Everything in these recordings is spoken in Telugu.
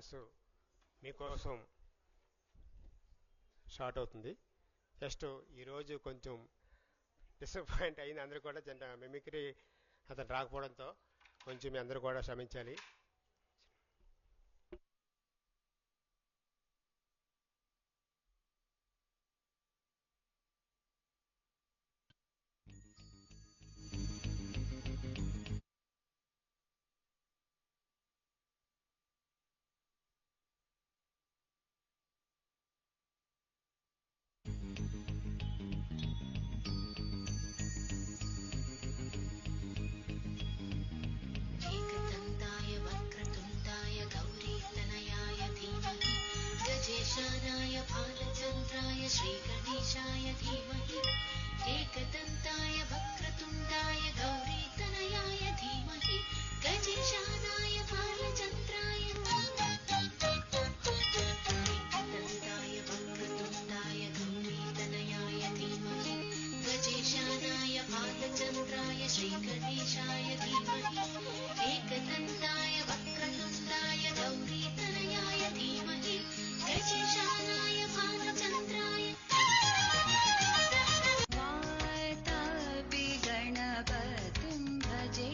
డ్యాన్స్ మీకోసం స్టార్ట్ అవుతుంది. జస్ట్ ఈరోజు కొంచెం డిసప్పాయింట్ అయింది అందరూ కూడా. మిమిక్రీ అతను రాకపోవడంతో కొంచెం మీ అందరూ కూడా క్షమించాలి. श्रीगणेशाय धीमहि एकदन्ताय वक्रतुण्डाय गौरीतनयाय धीमहि गजेशानाय बालचन्द्राय एकदन्ताय वक्रतुण्डाय गौरीतनयाय धीमहि गजेशानाय बालचन्द्राय श्रीगणेशाय धीमहि एकदन्ताय वक्रतुण्डाय गौरीतनयाय धीमहि गजेशानाय बालचन्द्राय गणपतिं भजे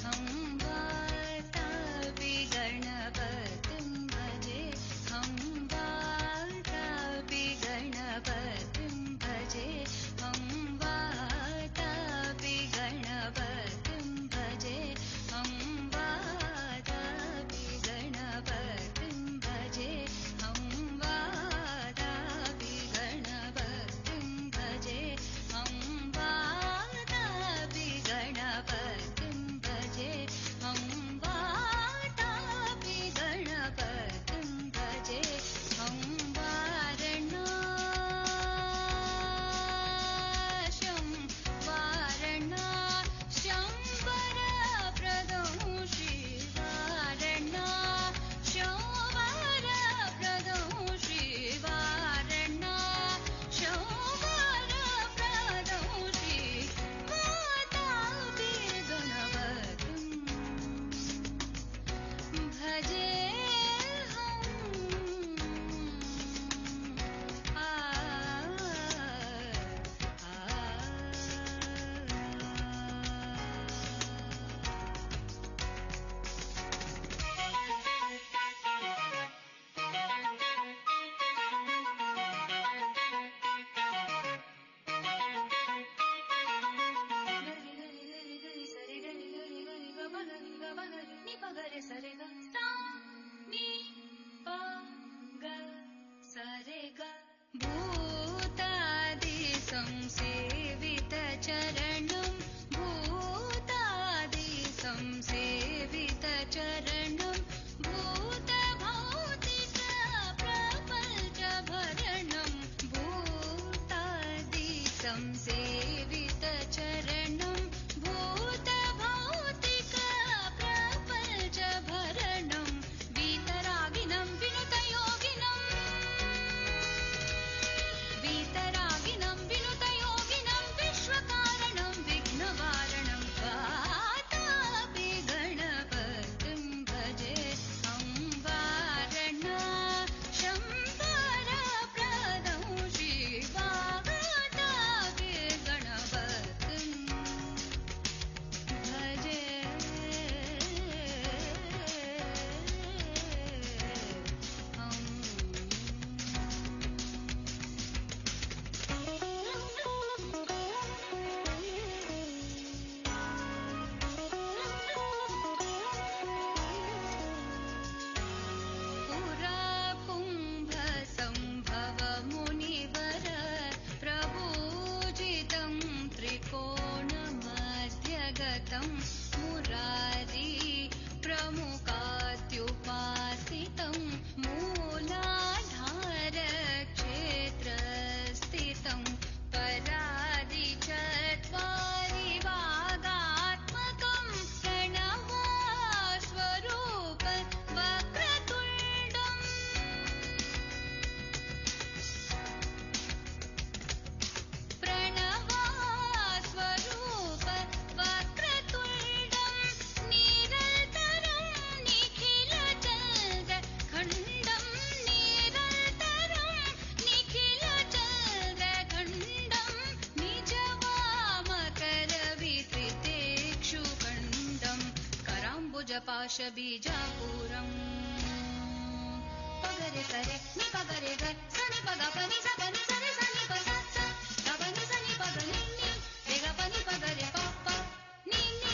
हम वातापि गणपतिं भजे हम वातापि गणपतिं भजे हम वातापि गणपतिं भजे हम वातापि गणपतिं भजे हम वातापि गणपतिं भजे हम गणपतिं भजे हम वातापि गणपतिं भजे हम वारणास्यं वरप्रदं श्रीवारणास्यं वरप्रदं श्रीवारणास्यं वरप्रदं भजे भूतादिसंसेवितचरणं भूतादिसंसेवितचरणं भूतभौतिकप्रपञ्चभरणं भूतादिसंसेवितचरणं भूतभौतिकप्रपञ्चभरणं वीतरागिनं विनुतयोगिनं पाश बीजापुरम् पगरे सरे नि पगरे ग सनि पग पनि स पनि सरे सनि प स स ग पनि सनि पग नि नि रे ग पनि पगरे प प नि नि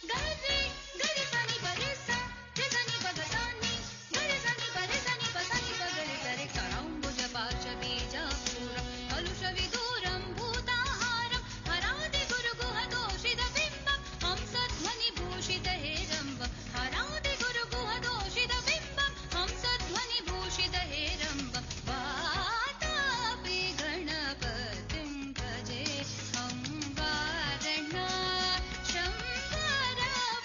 ग रे सनि प रे स रे सनि पग स नि ग रे सनि प रे सनि प सनि पगरे सरे कराम्बुज पाश बीजापुरम् कलुष विदूरम् भूताहारम् हरादि गुरुगुहदोषितबिम्बम् हंसध्वनिभूषितहेरम्बम् हरादि गुरुगुहदोषितबिम्बम् हंसध्वनिभूषितहेरम्बम् वातापि गणपतिं भजे वारणा शम्बरप्रदंषि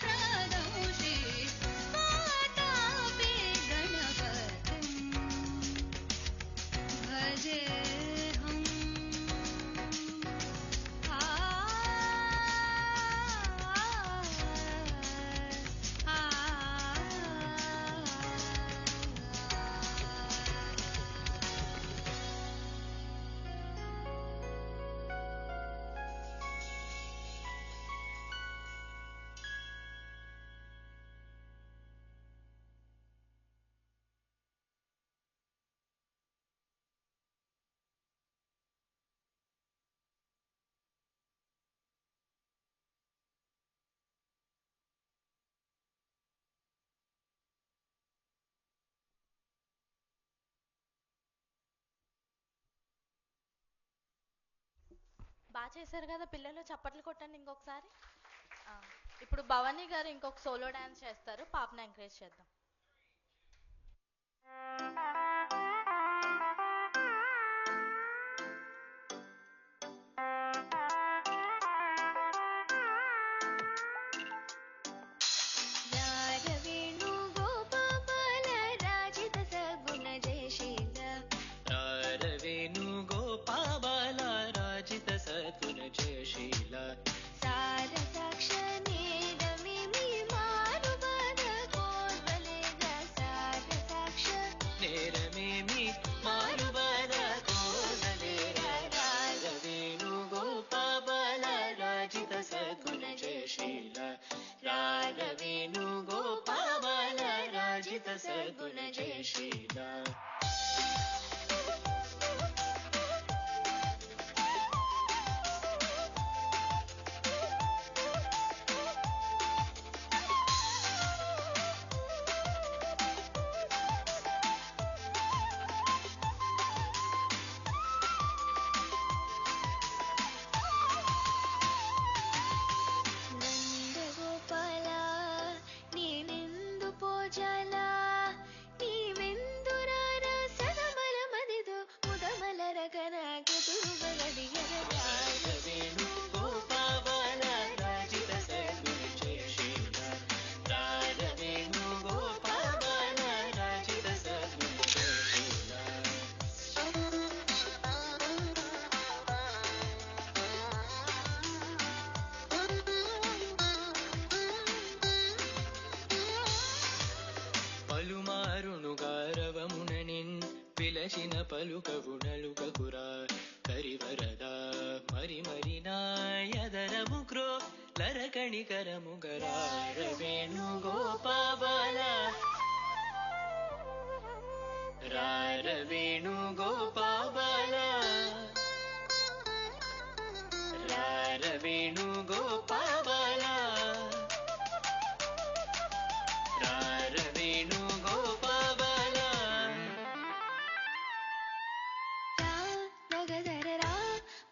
वातापि गणपतिं भजे బాగా చేశారు కదా పిల్లలు, చప్పట్లు కొట్టండి ఇంకొకసారి. ఇప్పుడు భవానీ గారు ఇంకొక సోలో డాన్స్ చేస్తారు, పాపని ఎంకరేజ్ చేద్దాం. పిలచిన పలుకవునలుకకురా కరివరదా మరి మరి నాయదరము క్రో లరకణికరముగరా రవేణు గోపాబాల రారవేణు గోపాబాల రారవేణు గోపాబాల రారవేణు గోపాబాల నగదరరా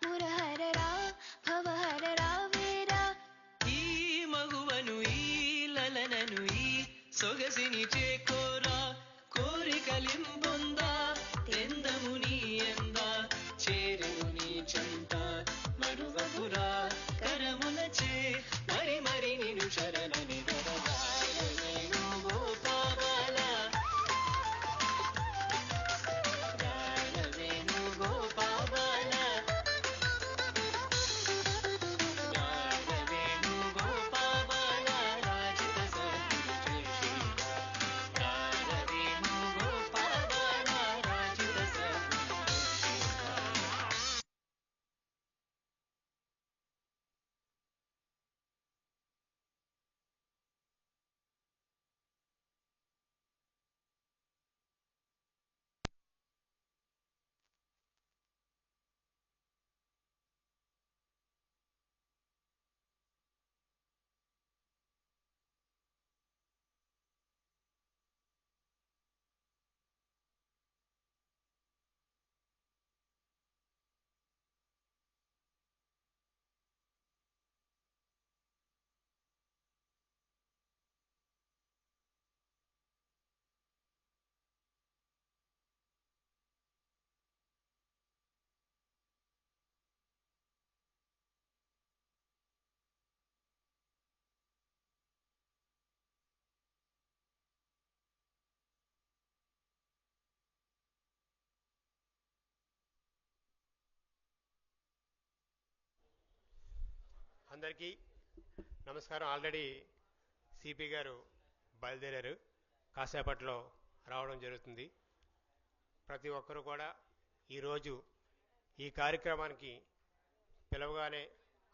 మురహరరా భవహరరా వేరా ఈ మగువను ఈ లలనను ఈ సొగసిని చేకోరా కోరికలింపొందా తెందముని అందరికీ నమస్కారం. ఆల్రెడీ సిపి గారు బయలుదేరారు, కాసేపట్లో రావడం జరుగుతుంది. ప్రతి ఒక్కరూ కూడా ఈరోజు ఈ కార్యక్రమానికి పిలవగానే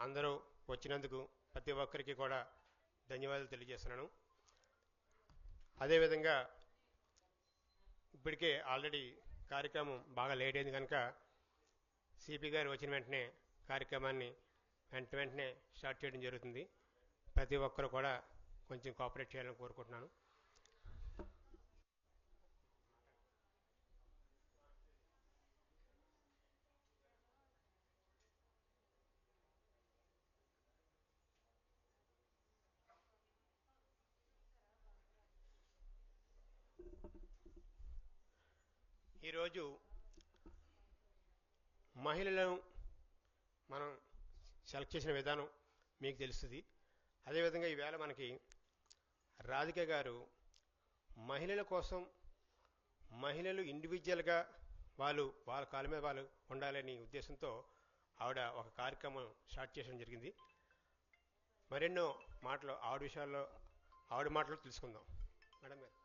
అందరూ వచ్చినందుకు ప్రతి ఒక్కరికి కూడా ధన్యవాదాలు తెలియజేస్తున్నాను. అదేవిధంగా ఇప్పటికే ఆల్రెడీ కార్యక్రమం బాగా లేట్ అయింది కనుక సిపి గారు వచ్చిన వెంటనే కార్యక్రమాన్ని వెంటనే స్టార్ట్ చేయడం జరుగుతుంది. ప్రతి ఒక్కరు కూడా కొంచెం కోఆపరేట్ చేయాలని కోరుకుంటున్నాను. ఈరోజు మహిళలను మనం సెలెక్ట్ చేసిన విధానం మీకు తెలుస్తుంది. అదేవిధంగా ఈవేళ మనకి రాధిక గారు మహిళల కోసం, మహిళలు ఇండివిజువల్గా వాళ్ళ కాళ్ళ మీద వాళ్ళు ఉండాలనే ఉద్దేశంతో ఆవిడ ఒక కార్యక్రమం స్టార్ట్ చేయడం జరిగింది. మరెన్నో మాటలు ఆవిడ మాటలు తెలుసుకుందాం. మేడం గారు.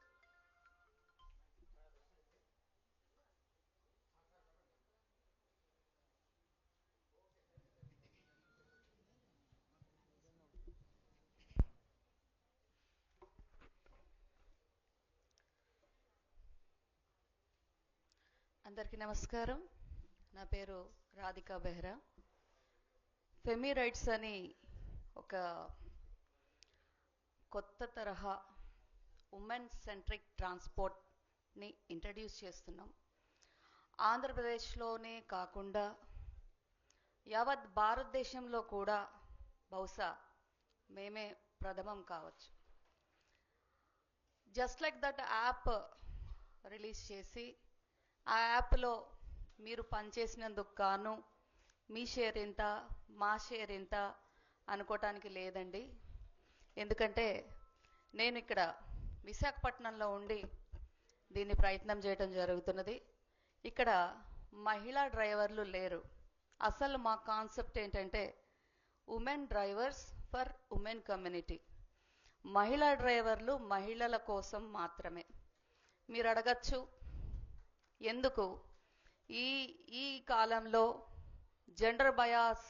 అందరికీ నమస్కారం. నా పేరు రాధికా బెహ్రా. ఫెమి రైట్స్ అని ఒక కొత్త తరహా ఉమెన్ సెంట్రిక్ ట్రాన్స్పోర్ట్ని ఇంట్రడ్యూస్ చేస్తున్నాం. ఆంధ్రప్రదేశ్లోనే కాకుండా యావత్ భారతదేశంలో కూడా బహుశా మేమే ప్రథమం కావచ్చు. Just like that app release చేసి ఆ యాప్లో మీరు పనిచేసినందుకు గాను మీ షేర్ ఎంత, మా షేర్ ఎంత అనుకోవటానికి లేదండి. ఎందుకంటే నేను ఇక్కడ విశాఖపట్నంలో ఉండి దీన్ని ప్రయత్నం చేయడం జరుగుతున్నది. ఇక్కడ మహిళా డ్రైవర్లు లేరు. అసలు మా కాన్సెప్ట్ ఏంటంటే women drivers for women community. మహిళా డ్రైవర్లు మహిళల కోసం మాత్రమే. మీరు అడగచ్చు, ఎందుకు ఈ కాలంలో జెండర్ బయాస్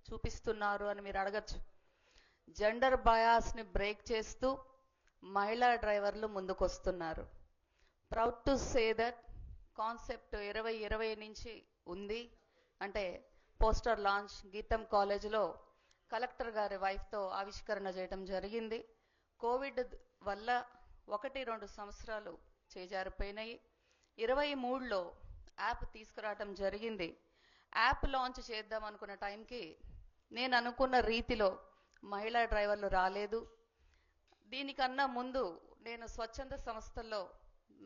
చూపిస్తున్నారు అని మీరు అడగచ్చు. జెండర్ బయాస్ని బ్రేక్ చేస్తూ మహిళా డ్రైవర్లు ముందుకొస్తున్నారు. Proud to say that concept 2020 నుంచి ఉంది. అంటే పోస్టర్ లాంచ్ గీతం కాలేజీలో కలెక్టర్ గారి వైఫ్తో ఆవిష్కరణ చేయడం జరిగింది. కోవిడ్ వల్ల 1-2 సంవత్సరాలు చేజారిపోయినాయి. 23లో యాప్ తీసుకురావటం జరిగింది. యాప్ లాంచ్ చేద్దాం అనుకున్న టైంకి నేను అనుకున్న రీతిలో మహిళా డ్రైవర్లు రాలేదు. దీనికన్నా ముందు నేను స్వచ్ఛంద సంస్థల్లో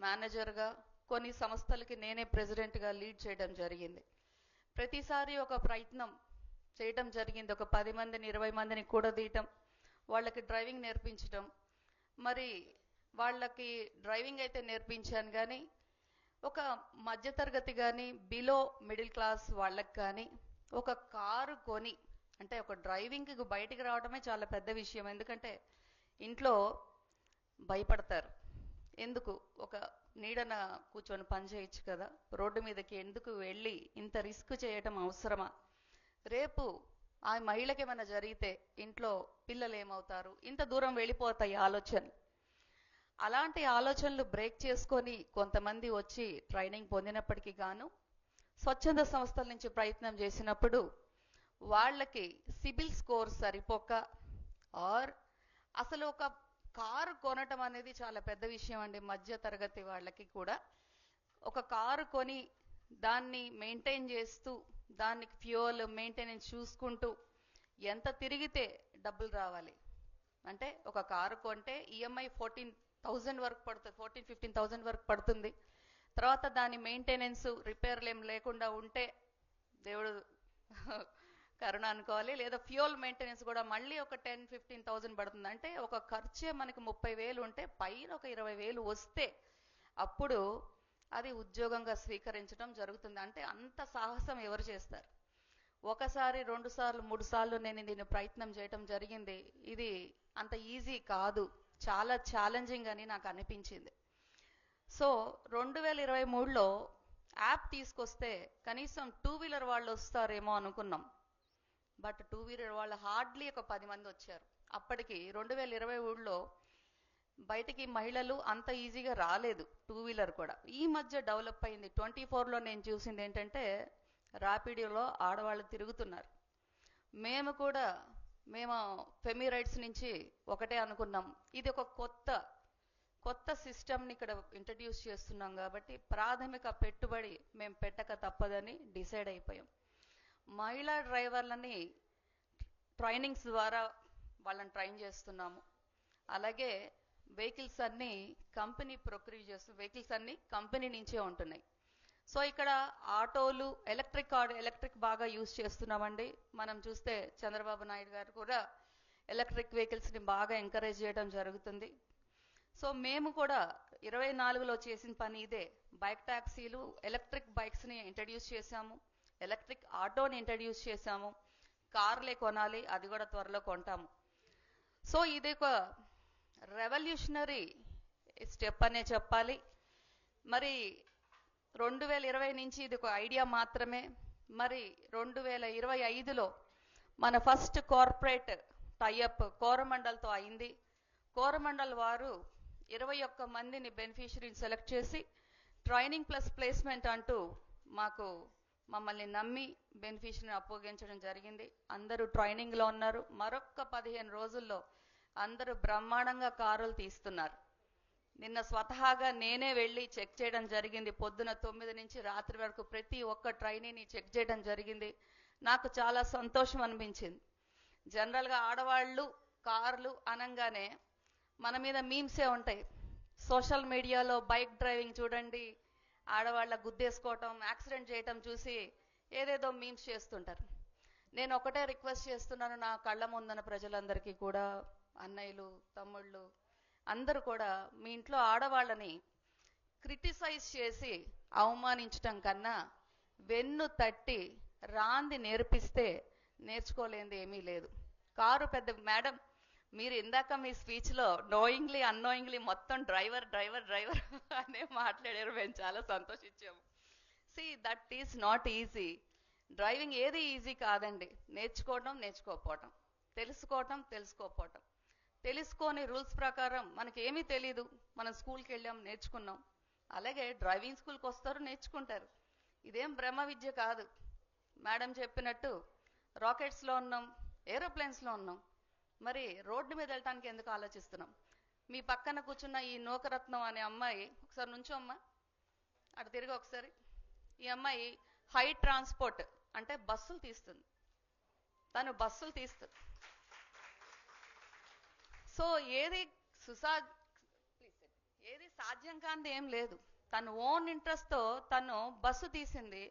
మేనేజర్గా, కొన్ని సంస్థలకి నేనే ప్రెసిడెంట్గా లీడ్ చేయడం జరిగింది. ప్రతిసారి ఒక ప్రయత్నం చేయటం జరిగింది. ఒక 10 మందిని 20 మందిని కూడదీయటం, వాళ్ళకి డ్రైవింగ్ నేర్పించటం. మరి వాళ్ళకి డ్రైవింగ్ అయితే నేర్పించాను, కానీ ఒక మధ్యతరగతి కానీ బిలో మిడిల్ క్లాస్ వాళ్ళకి కానీ ఒక కారు కొని, అంటే ఒక డ్రైవింగ్కి బయటికి రావడమే చాలా పెద్ద విషయం. ఎందుకంటే ఇంట్లో భయపడతారు. ఎందుకు ఒక నీడన కూర్చొని పని చేయొచ్చు కదా, రోడ్డు మీదకి ఎందుకు వెళ్ళి ఇంత రిస్క్ చేయటం అవసరమా? రేపు ఆ మహిళకి ఏమైనా జరిగితే ఇంట్లో పిల్లలు ఏమవుతారు? ఇంత దూరం వెళ్ళిపోతాయి ఆలోచనలు. అలాంటి ఆలోచనలు బ్రేక్ చేసుకొని కొంతమంది వచ్చి ట్రైనింగ్ పొందినప్పటికీ గాను స్వచ్ఛంద సంస్థల నుంచి ప్రయత్నం చేసినప్పుడు వాళ్ళకి సిబిల్ స్కోర్ సరిపోక, ఆర్ అసలు ఒక కారు కొనటం అనేది చాలా పెద్ద విషయం అండి. మధ్య తరగతి వాళ్ళకి కూడా ఒక కారు కొని దాన్ని మెయింటైన్ చేస్తూ, దానికి ఫ్యూయల్ మెయింటెనెన్స్ చూసుకుంటూ ఎంత తిరిగితే డబ్బులు రావాలి. అంటే ఒక కారు కొంటే ఈఎంఐ 14,000 వరకు పడుతుంది, 14-15,000 వరకు పడుతుంది. తర్వాత దాని మెయింటెనెన్స్, రిపేర్లు ఏం లేకుండా ఉంటే దేవుడు కరుణ అనుకోవాలి. లేదా ఫ్యూయల్ మెయింటెనెన్స్ కూడా మళ్ళీ ఒక 10-15,000 పడుతుంది. అంటే ఒక ఖర్చే మనకి 30,000 ఉంటే పైన ఒక 20,000 వస్తే అప్పుడు అది ఉద్యోగంగా స్వీకరించడం జరుగుతుంది. అంటే అంత సాహసం ఎవరు చేస్తారు? ఒకసారి 2 సార్లు 3 సార్లు నేను దీన్ని ప్రయత్నం చేయటం జరిగింది. ఇది అంత ఈజీ కాదు, చాలా ఛాలెంజింగ్ అని నాకు అనిపించింది. సో 2023లో యాప్ తీసుకొస్తే కనీసం 2 వీలర్ వాళ్ళు వస్తారేమో అనుకున్నాం. బట్ 2 వీలర్ వాళ్ళు హార్డ్లీ ఒక 10 మంది వచ్చారు. అప్పటికి 2023లో బయటికి మహిళలు అంత ఈజీగా రాలేదు, 2 వీలర్ కూడా. ఈ మధ్య డెవలప్ అయింది. 24లో నేను చూసింది ఏంటంటే ర్యాపిడోలో ఆడవాళ్ళు తిరుగుతున్నారు. మేము ఫెమి రైట్స్ నుంచి ఒకటే అనుకున్నాం, ఇది ఒక కొత్త సిస్టమ్ని ఇక్కడ ఇంట్రడ్యూస్ చేస్తున్నాం కాబట్టి ప్రాథమిక పెట్టుబడి మేము పెట్టక తప్పదని డిసైడ్ అయిపోయాం. మహిళా డ్రైవర్లని ట్రైనింగ్స్ ద్వారా వాళ్ళని ట్రైన్ చేస్తున్నాము. అలాగే వెహికల్స్ అన్నీ కంపెనీ ప్రొక్యూర్ చేస్తూ వెహికల్స్ అన్నీ కంపెనీ నుంచే ఉంటున్నాయి. సో ఇక్కడ ఆటోలు ఎలక్ట్రిక్ బాగా యూజ్ చేస్తున్నామండి. మనం చూస్తే చంద్రబాబు నాయుడు గారు కూడా ఎలక్ట్రిక్ వెహికల్స్ని బాగా ఎంకరేజ్ చేయడం జరుగుతుంది. సో మేము కూడా 24లో చేసిన పని ఇదే. బైక్ ట్యాక్సీలు, ఎలక్ట్రిక్ బైక్స్ని ఇంట్రడ్యూస్ చేశాము, ఎలక్ట్రిక్ ఆటోని ఇంట్రడ్యూస్ చేశాము. కార్లే కొనాలి, అది కూడా త్వరలో కొంటాము. సో ఇది ఒక రెవల్యూషనరీ స్టెప్ అనే చెప్పాలి. మరి 2020 నుంచి ఇది ఒక ఐడియా మాత్రమే. మరి 2025లో మన ఫస్ట్ కార్పొరేట్ టైఅప్ కోరమండల్తో అయింది. కోరమండల్ వారు 21 మందిని బెనిఫిషరీని సెలెక్ట్ చేసి ట్రైనింగ్ ప్లస్ ప్లేస్మెంట్ అంటూ మమ్మల్ని నమ్మి బెనిఫిషరీని అప్పగించడం జరిగింది. అందరూ ట్రైనింగ్లో ఉన్నారు. మరొక 15 రోజుల్లో అందరూ బ్రహ్మాండంగా కారులు తీస్తున్నారు. నిన్న స్వతహాగా నేనే వెళ్ళి చెక్ చేయడం జరిగింది. పొద్దున 9 నుంచి రాత్రి వరకు ప్రతి ఒక్క ట్రైనీని చెక్ చేయడం జరిగింది. నాకు చాలా సంతోషం అనిపించింది. జనరల్గా ఆడవాళ్ళు కార్లు అనగానే మన మీద మీమ్సే ఉంటాయి. సోషల్ మీడియాలో బైక్ డ్రైవింగ్ చూడండి, ఆడవాళ్ళ గుద్దేసుకోవటం, యాక్సిడెంట్ చేయటం చూసి ఏదేదో మీమ్స్ చేస్తుంటారు. నేను ఒకటే రిక్వెస్ట్ చేస్తున్నాను నా కళ్ళ ముందన ప్రజలందరికీ కూడా, అన్నయ్యలు, తమ్ముళ్ళు అందరూ కూడా, మీ ఇంట్లో ఆడవాళ్ళని క్రిటిసైజ్ చేసి అవమానించటం కన్నా వెన్ను తట్టి రాంది నేర్పిస్తే నేర్చుకోలేంది ఏమీ లేదు. కారు పెద్ద మేడం, మీరు ఇందాక మీ స్పీచ్లో నోయింగ్లీ అన్నోయింగ్లీ మొత్తం డ్రైవర్ అనే మాట్లాడారు. మేము చాలా సంతోషించాము. That is not easy. Driving ఏది ఈజీ కాదండి. నేర్చుకోవటం, తెలుసుకోపోవటం. తెలుసుకొని రూల్స్ ప్రకారం మనకేమీ తెలీదు, మనం స్కూల్కి వెళ్ళాం, నేర్చుకున్నాం. అలాగే డ్రైవింగ్ స్కూల్కి వస్తారు, నేర్చుకుంటారు. ఇదేం బ్రహ్మ విద్య కాదు. మేడం చెప్పినట్టు రాకెట్స్లో ఉన్నాం, ఏరోప్లేన్స్లో ఉన్నాం. మరి రోడ్డు మీద వెళ్ళటానికి ఎందుకు ఆలోచిస్తున్నాం? మీ పక్కన కూర్చున్న ఈ నూకరత్నం అనే అమ్మాయి, ఒకసారి నుంచో అమ్మా, అటు తిరిగి ఒకసారి. ఈ అమ్మాయి హై ట్రాన్స్పోర్ట్ అంటే బస్సులు తీస్తుంది. తను బస్సులు తీస్తుంది. సో ఏది సాధ్యం కానిది ఏం లేదు. తను ఓన్ ఇంట్రెస్ట్తో తను బస్సు తీసింది.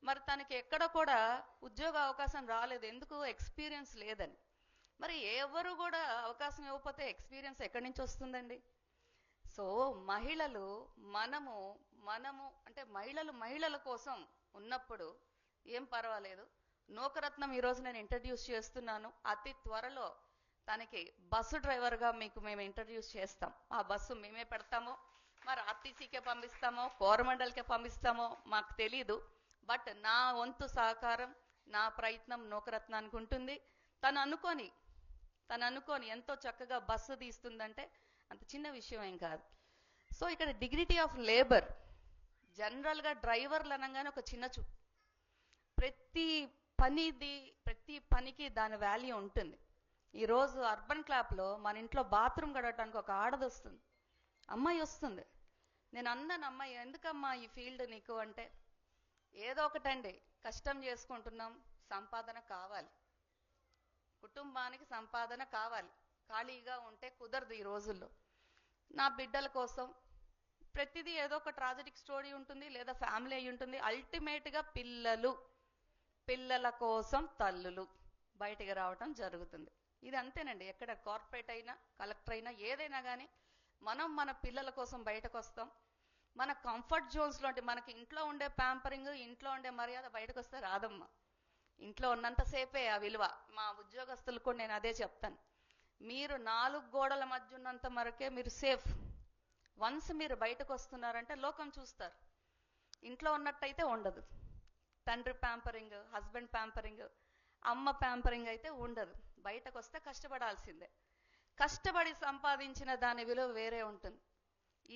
మరి తనకి ఎక్కడ కూడా ఉద్యోగ అవకాశం రాలేదు. ఎందుకు? ఎక్స్పీరియన్స్ లేదని. మరి ఎవరు కూడా అవకాశం ఇవ్వకపోతే ఎక్స్పీరియన్స్ ఎక్కడి నుంచి వస్తుందండి? సో మహిళలు మనము అంటే మహిళల కోసం ఉన్నప్పుడు ఏం పర్వాలేదు. నూకరత్నం ఈరోజు నేను ఇంట్రడ్యూస్ చేస్తున్నాను. అతి త్వరలో తనకి బస్సు డ్రైవర్గా మేము ఇంట్రడ్యూస్ చేస్తాం. ఆ బస్సు మేమే పెడతామో, మరి ఆర్టీసీకే పంపిస్తామో, కోరమండల్కే పంపిస్తామో మాకు తెలీదు. బట్ నా వంతు సహకారం, నా ప్రయత్నం నూకరత్నానికి ఉంటుంది. తను అనుకొని ఎంతో చక్కగా బస్సు తీస్తుందంటే అంత చిన్న విషయం ఏం కాదు. సో ఇక్కడ డిగ్నిటీ ఆఫ్ లేబర్, జనరల్గా డ్రైవర్లు అనగానే ఒక చిన్న చూపు. ప్రతి పనికి దాని వాల్యూ ఉంటుంది. ఈరోజు అర్బన్ క్లాప్లో మన ఇంట్లో బాత్రూమ్ గడవటానికి ఒక ఆడది వస్తుంది, అమ్మాయి వస్తుంది. నేను అన్నాను, అమ్మాయి ఎందుకమ్మా ఈ ఫీల్డ్ నీకు అంటే, ఏదో ఒకటండి, కష్టం చేసుకుంటున్నాం, సంపాదన కావాలి, కుటుంబానికి సంపాదన కావాలి, ఖాళీగా ఉంటే కుదరదు ఈ రోజుల్లో. నా బిడ్డల కోసం ప్రతిదీ ఏదో ఒక ట్రాజెడిక్ స్టోరీ ఉంటుంది, లేదా ఫ్యామిలీ అయి ఉంటుంది. అల్టిమేట్గా పిల్లల కోసం తల్లులు బయటికి రావటం జరుగుతుంది. ఇది అంతేనండి. ఎక్కడ కార్పొరేట్ అయినా, కలెక్టర్ అయినా, ఏదైనా కానీ మనం మన పిల్లల కోసం బయటకు వస్తాం. మన కంఫర్ట్ జోన్స్లో, అంటే మనకి ఇంట్లో ఉండే ప్యాంపరింగ్, ఇంట్లో ఉండే మర్యాద బయటకు వస్తే రాదమ్మా. ఇంట్లో ఉన్నంతసేపే ఆ విలువ. మా ఉద్యోగస్తులకు కూడా నేను అదే చెప్తాను. మీరు 4 గోడల మధ్య ఉన్నంత వరకే మీరు సేఫ్. వన్స్ మీరు బయటకు వస్తున్నారంటే లోకం చూస్తారు. ఇంట్లో ఉన్నట్టయితే ఉండదు. తండ్రి ప్యాంపరింగ్, హస్బెండ్ ప్యాంపరింగ్, అమ్మ ప్యాంపరింగ్ అయితే ఉండదు. బయటకు వస్తే కష్టపడాల్సిందే. కష్టపడి సంపాదించిన దాని విలువ వేరే ఉంటుంది.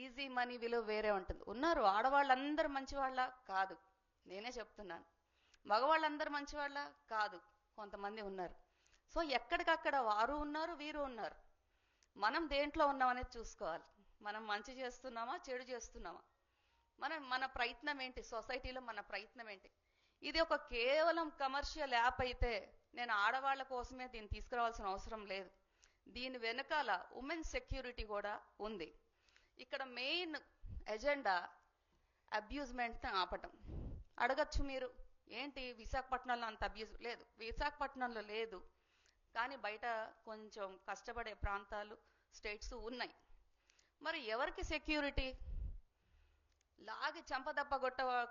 ఈజీ మనీ విలువ వేరే ఉంటుంది. ఉన్నారు ఆడవాళ్ళందరూ మంచివాళ్ళ కాదు, నేనే చెప్తున్నాను. మగవాళ్ళందరూ మంచివాళ్ళ కాదు, కొంతమంది ఉన్నారు. సో ఎక్కడికక్కడ వారు ఉన్నారు, వీరు ఉన్నారు. మనం దేంట్లో ఉన్నామనేది చూసుకోవాలి. మనం మంచి చేస్తున్నామా, చెడు చేస్తున్నామా, మన ప్రయత్నం ఏంటి, సొసైటీలో మన ప్రయత్నం ఏంటి. ఇది ఒక కేవలం కమర్షియల్ యాప్ అయితే నేను ఆడవాళ్ళ కోసమే దీన్ని తీసుకురావాల్సిన అవసరం లేదు. దీని వెనకాల ఉమెన్ సెక్యూరిటీ కూడా ఉంది. ఇక్కడ మెయిన్ ఎజెండా అబ్యూజ్మెంట్ని ఆపటం. అడగచ్చు మీరు, ఏంటి విశాఖపట్నంలో అంత అబ్యూజ్ లేదు? విశాఖపట్నంలో లేదు, కానీ బయట కొంచెం కష్టపడే ప్రాంతాలు, స్టేట్స్ ఉన్నాయి. మరి ఎవరికి సెక్యూరిటీ? లాగి చెంపదెబ్బ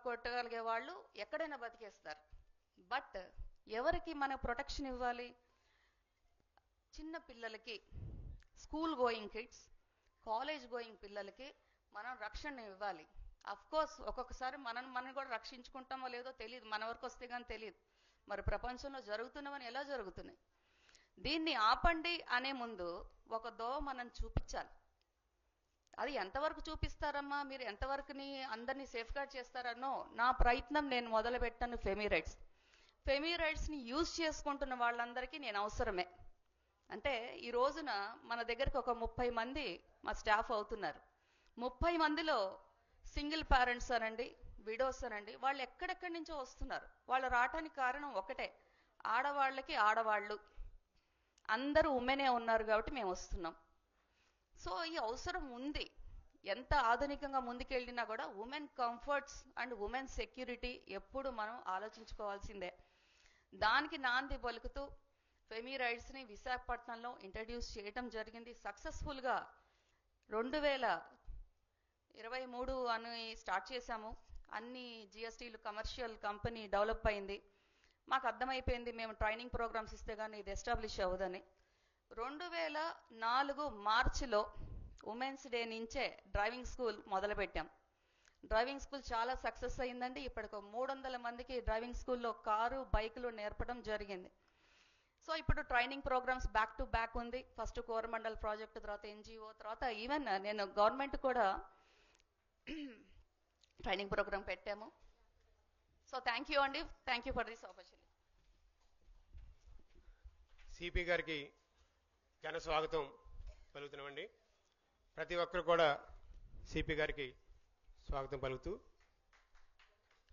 కొట్టగలిగే వాళ్ళు ఎక్కడైనా బతికేస్తారు. బట్ ఎవరికి మన ప్రొటెక్షన్ ఇవ్వాలి? చిన్న పిల్లలకి, school going kids, college going పిల్లలకి మనం రక్షణ ఇవ్వాలి. అఫ్ కోర్స్ ఒక్కొక్కసారి మనం కూడా రక్షించుకుంటామో లేదో తెలియదు, మన వరకు వస్తే కానీ తెలియదు. మరి ప్రపంచంలో జరుగుతున్నవని ఎలా జరుగుతున్నాయి? దీన్ని ఆపండి అనే ముందు ఒక దోవ మనం చూపించాలి. అది ఎంతవరకు చూపిస్తారమ్మా, మీరు ఎంతవరకుని అందరినీ సేఫ్ గార్డ్ చేస్తారనో నా ప్రయత్నం నేను మొదలు పెట్టాను. ఫెమీ రైట్స్ని యూజ్ చేసుకుంటున్న వాళ్ళందరికీ నేను అవసరమే. అంటే ఈ రోజున మన దగ్గరికి ఒక 30 మంది మా స్టాఫ్ అవుతున్నారు. 30 మందిలో సింగిల్ పేరెంట్స్ అనండి, విడోస్ అనండి, వాళ్ళు ఎక్కడెక్కడి నుంచో వస్తున్నారు. వాళ్ళు రావటానికి కారణం ఒకటే, ఆడవాళ్ళకి ఆడవాళ్ళు అందరూ ఉమెనే ఉన్నారు కాబట్టి మేము వస్తున్నాం. సో ఈ అవసరం ఉంది. ఎంత ఆధునికంగా ముందుకెళ్ళినా కూడా women comforts and women security ఎప్పుడు మనం ఆలోచించుకోవాల్సిందే. దానికి నాంది పలుకుతూ ఫెమీ రైట్స్ని విశాఖపట్నంలో ఇంట్రడ్యూస్ చేయటం జరిగింది. సక్సెస్ఫుల్గా 2023 అని స్టార్ట్ చేశాము. అన్ని జిఎస్టీలు, కమర్షియల్ కంపెనీ డెవలప్ అయింది. మాకు అర్థమైపోయింది మేము ట్రైనింగ్ ప్రోగ్రామ్స్ ఇస్తే కానీ ఇది ఎస్టాబ్లిష్ అవ్వదని. 2004 మార్చిలో ఉమెన్స్ డే నుంచే డ్రైవింగ్ స్కూల్ మొదలుపెట్టాం. డ్రైవింగ్ స్కూల్ చాలా సక్సెస్ అయిందండి. ఇప్పటికి 300 మందికి డ్రైవింగ్ స్కూల్లో కారు, బైకులు నేర్పడం జరిగింది. సో ఇప్పుడు training programs back to back ఉంది. ఫస్ట్ కోరమండల్ ప్రాజెక్ట్, తర్వాత ఎన్జిఓ, తర్వాత ఈవెన్ నేను గవర్నమెంట్ కూడా ట్రైనింగ్ ప్రోగ్రామ్ పెట్టాము. సో థ్యాంక్ యూ అండి, thank you for this opportunity. CP గారికి ఘన స్వాగతం పలుకుతున్నామండి. ప్రతి ఒక్కరు కూడా సిపి గారికి స్వాగతం పలుకుతూ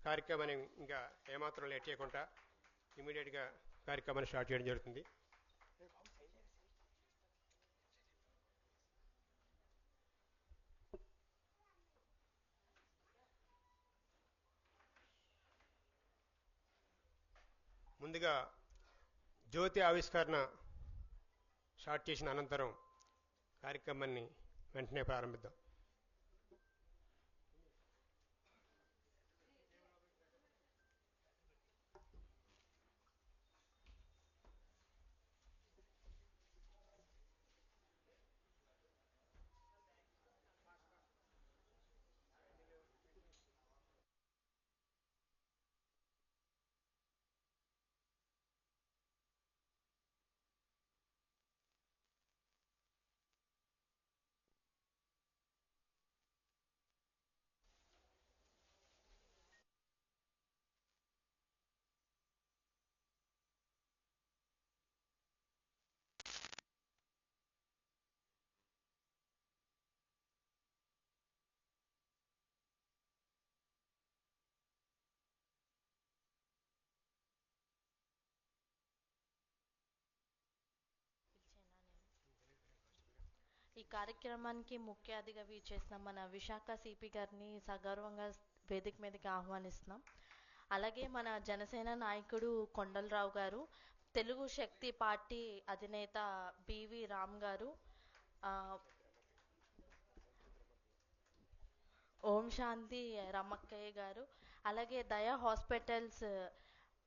కార్యక్రమాన్ని ఇంకా ఏమాత్రం లేట్ చేయకుండా ఇమీడియట్గా కార్యక్రమాన్ని స్టార్ట్ చేయడం జరుగుతుంది. ముందుగా జ్యోతి ఆవిష్కరణ స్టార్ట్ చేసిన అనంతరం కార్యక్రమాన్ని వెంటనే ప్రారంభిద్దాం. ఈ కార్యక్రమానికి ముఖ్య అతిథిగా విచ్చేసిన మన విశాఖ సిపి గారిని సగౌరవంగా వేదిక మీదకి ఆహ్వానిస్తున్నాం. అలాగే మన జనసేన నాయకుడు కొండలరావు గారు, తెలుగు శక్తి పార్టీ అధినేత బివి రామ్ గారు, ఓం శాంతి రమక్కయ్య గారు, అలాగే దయా హాస్పిటల్స్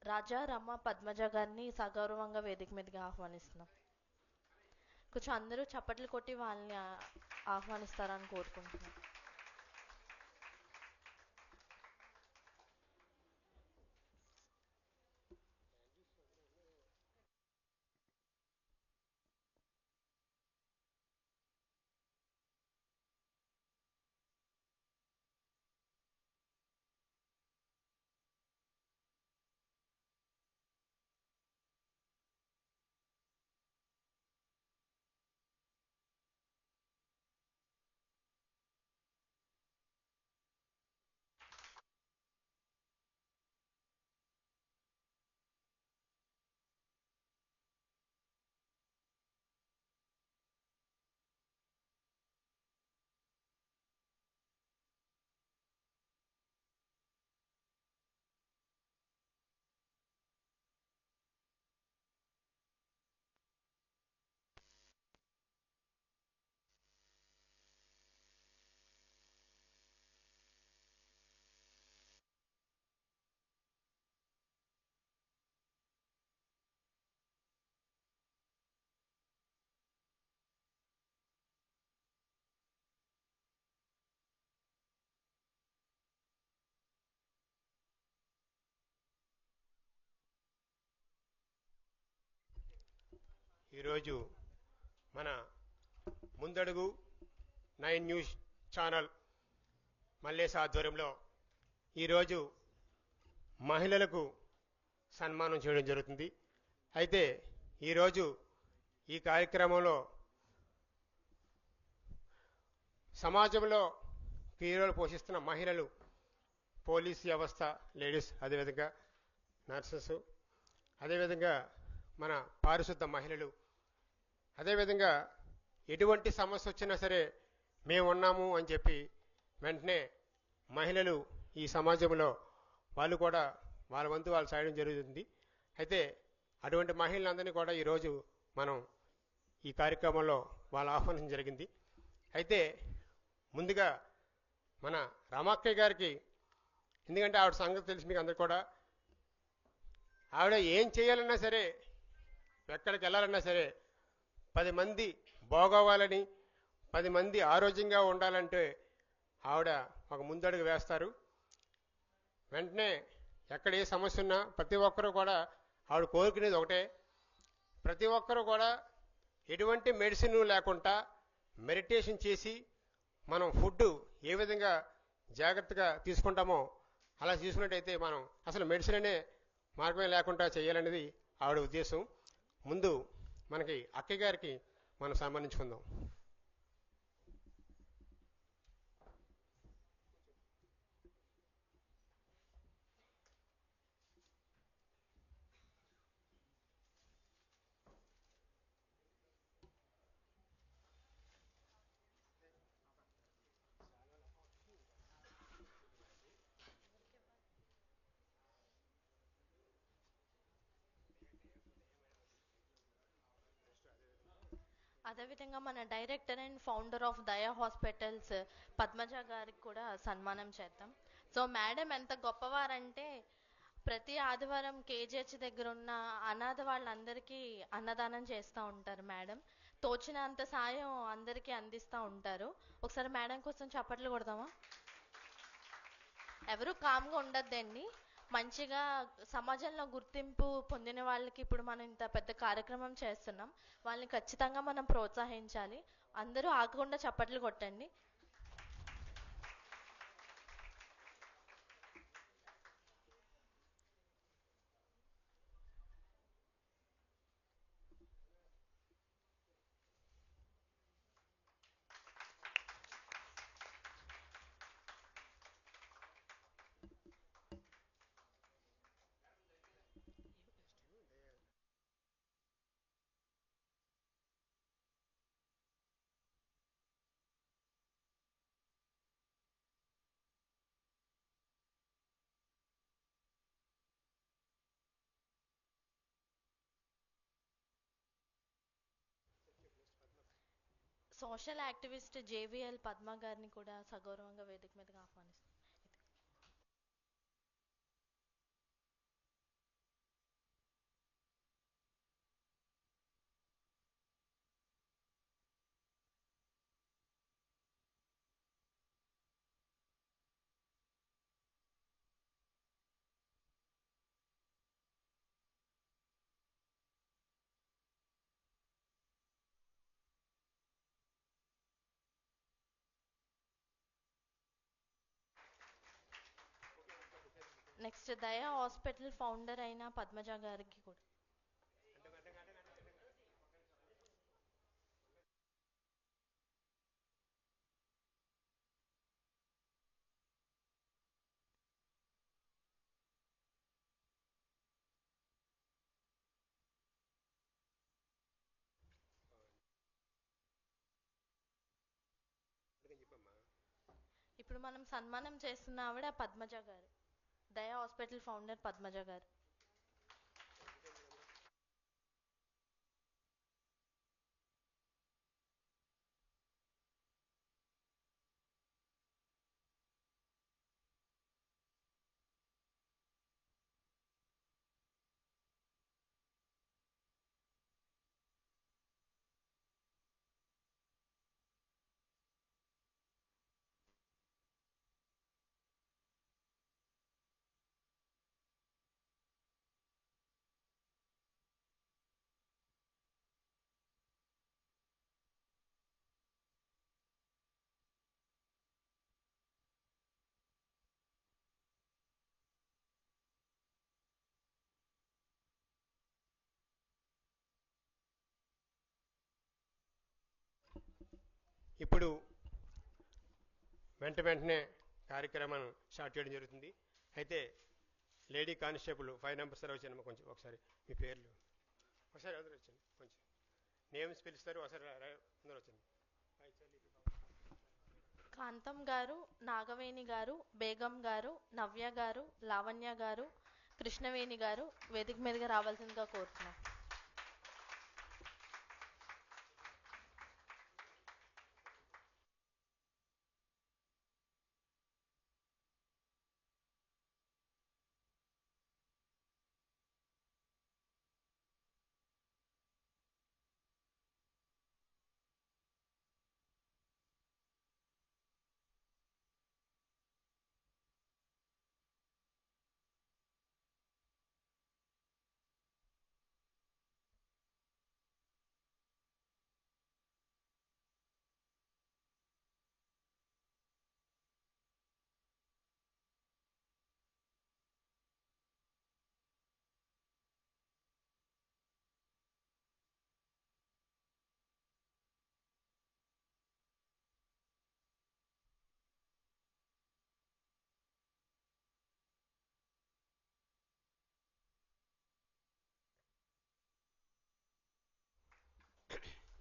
రాజా రమ పద్మజ గారిని సగౌరవంగా వేదిక మీదకి ఆహ్వానిస్తున్నాం. కొంచెం అందరూ చప్పట్లు కొట్టి వాళ్ళని ఆహ్వానిస్తారని కోరుకుంటున్నాం. ఈరోజు మన ముందడుగు 9 న్యూస్ ఛానల్ మల్లేశ ఆధ్వర్యంలో ఈరోజు మహిళలకు సన్మానం చేయడం జరుగుతుంది. అయితే ఈరోజు ఈ కార్యక్రమంలో సమాజంలో కీరోలు పోషిస్తున్న మహిళలు, పోలీస్ వ్యవస్థ, లేడీస్, అదేవిధంగా నర్సెస్, అదేవిధంగా మన పారిశుద్ధ మహిళలు, అదేవిధంగా ఎటువంటి సమస్య వచ్చినా సరే మేము ఉన్నాము అని చెప్పి వెంటనే మహిళలు ఈ సమాజంలో వాళ్ళు కూడా వాళ్ళ వంతు వాళ్ళు సాయడం జరుగుతుంది. అయితే అటువంటి మహిళలందరినీ కూడా ఈరోజు మనం ఈ కార్యక్రమంలో వాళ్ళు ఆహ్వానించడం జరిగింది. అయితే ముందుగా మన రామాక్కయ్య గారికి, ఎందుకంటే ఆవిడ సంగతి తెలిసి మీకు అందరు కూడా, ఆవిడ ఏం చేయాలన్నా సరే, ఎక్కడికి వెళ్ళాలన్నా సరే 10 మంది బాగోవాలని, 10 మంది ఆరోగ్యంగా ఉండాలంటే ఆవిడ ఒక ముందడుగు వేస్తారు. వెంటనే ఎక్కడ ఏ సమస్య ఉన్నా ప్రతి ఒక్కరూ కూడా ఆవిడ కోరుకునేది ఒకటే, ప్రతి ఒక్కరూ కూడా ఎటువంటి మెడిసిన్ లేకుండా మెడిటేషన్ చేసి మనం ఫుడ్ ఏ విధంగా జాగ్రత్తగా తీసుకుంటామో అలా తీసుకున్నట్టయితే మనం అసలు మెడిసిన్ అనే మార్గమే లేకుండా చేయాలనేది ఆవిడ ఉద్దేశం. ముందు మనకి అక్కయ్య గారికి మనం సన్మానించుకుందాం. అదేవిధంగా మన డైరెక్టర్ అండ్ ఫౌండర్ ఆఫ్ దయా హాస్పిటల్స్ పద్మజ గారికి కూడా సన్మానం చేద్దాం. సో మేడం ఎంత గొప్పవారంటే ప్రతి ఆదివారం కేజీహెచ్ దగ్గర ఉన్న అనాథ వాళ్ళందరికీ అన్నదానం చేస్తూ ఉంటారు మేడం. తోచినంత సాయం అందరికీ అందిస్తూ ఉంటారు. ఒకసారి మేడం కోసం చప్పట్లు కొడదామా? ఎవరు కామ్గా ఉండద్దండి. మంచిగా సమాజంలో గుర్తింపు పొందిన వాళ్ళకి ఇప్పుడు మనం ఇంత పెద్ద కార్యక్రమం చేస్తున్నాం, వాళ్ళని ఖచ్చితంగా మనం ప్రోత్సహించాలి. అందరూ ఆగకుండా చప్పట్లు కొట్టండి. సోషల్ యాక్టివిస్ట్ జేవిఎల్ పద్మ గారిని కూడా సగౌరవంగా వేదిక మీదకి ఆహ్వానిస్తాం. నెక్స్ట్ దయా హాస్పిటల్ ఫౌండర్ అయిన పద్మజ గారికి కూడా. ఇప్పుడు మనం సన్మానం చేస్తున్న ఆవిడ పద్మజ గారు, దయా హాస్పిటల్ ఫౌండర్ పద్మజ గారు. ఇప్పుడు వెంటనే కార్యక్రమం స్టార్ట్ చేయడం జరుగుతుంది. అయితే లేడీ కానిస్టేబుల్ 5 నంబర్స్ వచ్చాను, కొంచెం ఒకసారి మీ పేర్లు ఒకసారి అందరూ వచ్చండి, కొంచెం నేమ్స్ పిలుస్తారు, ఒకసారి అందరూ వచ్చండి. కాంతం గారు, నాగవేణి గారు, బేగం గారు, నవ్య గారు, లావణ్య గారు, కృష్ణవేణి గారు వేదిక మీదుగా రావాల్సిందిగా కోరుతున్నాం.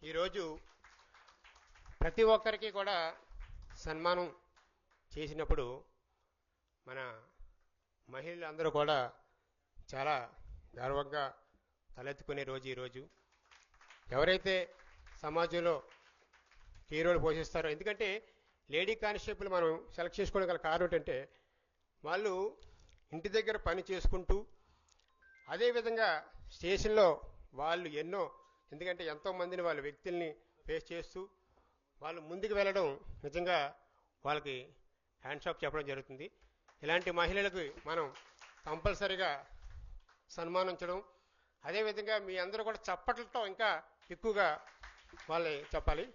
ఈరోజు ప్రతి ఒక్కరికి కూడా సన్మానం చేసినప్పుడు మన మహిళలందరూ కూడా చాలా గర్వంగా తలెత్తుకునే రోజు ఈరోజు. ఎవరైతే సమాజంలో కీ రోల్ పోషిస్తారో, ఎందుకంటే లేడీ కానిస్టేబుల్ మనం సెలెక్ట్ చేసుకోవడం గల కారణం ఏంటంటే వాళ్ళు ఇంటి దగ్గర పని చేసుకుంటూ అదేవిధంగా స్టేషన్లో వాళ్ళు ఎన్నో, ఎందుకంటే ఎంతోమందిని వాళ్ళ వ్యక్తుల్ని ఫేస్ చేస్తూ వాళ్ళు ముందుకు వెళ్ళడం నిజంగా వాళ్ళకి హ్యాండ్స్ ఆఫ్ చెప్పడం జరుగుతుంది. ఇలాంటి మహిళలకు మనం కంపల్సరీగా సన్మానించడం, అదేవిధంగా మీ అందరూ కూడా చప్పట్లతో ఇంకా ఎక్కువగా వాళ్ళని చెప్పాలి.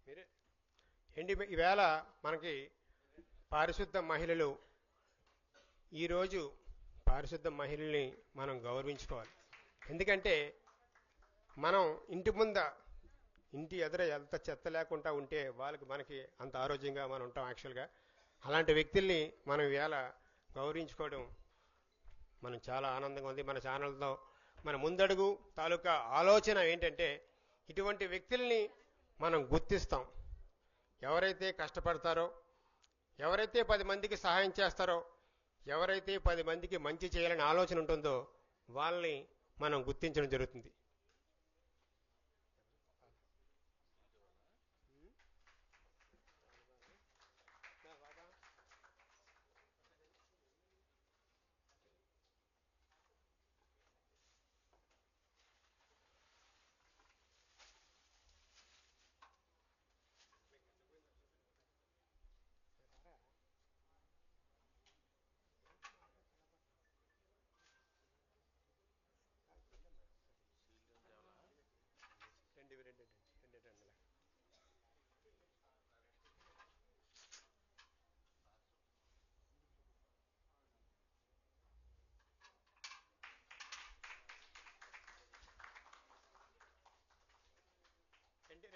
మీరే ఏంటి ఈవేళ మనకి పారిశుద్ధ మహిళలు, ఈరోజు పారిశుద్ధ మహిళల్ని మనం గౌరవించుకోవాలి. ఎందుకంటే మనం ఇంటి ఎదుర ఎంత చెత్త లేకుండా ఉంటే మనకి అంత ఆరోగ్యంగా మనం ఉంటాం యాక్చువల్గా. అలాంటి వ్యక్తుల్ని మనం ఈవేళ గౌరవించుకోవడం మనం చాలా ఆనందంగా ఉంది. మన ఛానల్తో మన ముందడుగు తాలూకా ఆలోచన ఏంటంటే ఇటువంటి వ్యక్తుల్ని మనం గుర్తిస్తాం. ఎవరైతే కష్టపడతారో, ఎవరైతే 10 మందికి సహాయం చేస్తారో, ఎవరైతే 10 మందికి మంచి చేయాలని ఆలోచన ఉంటుందో వాళ్ళని మనం గుర్తించడం జరుగుతుంది.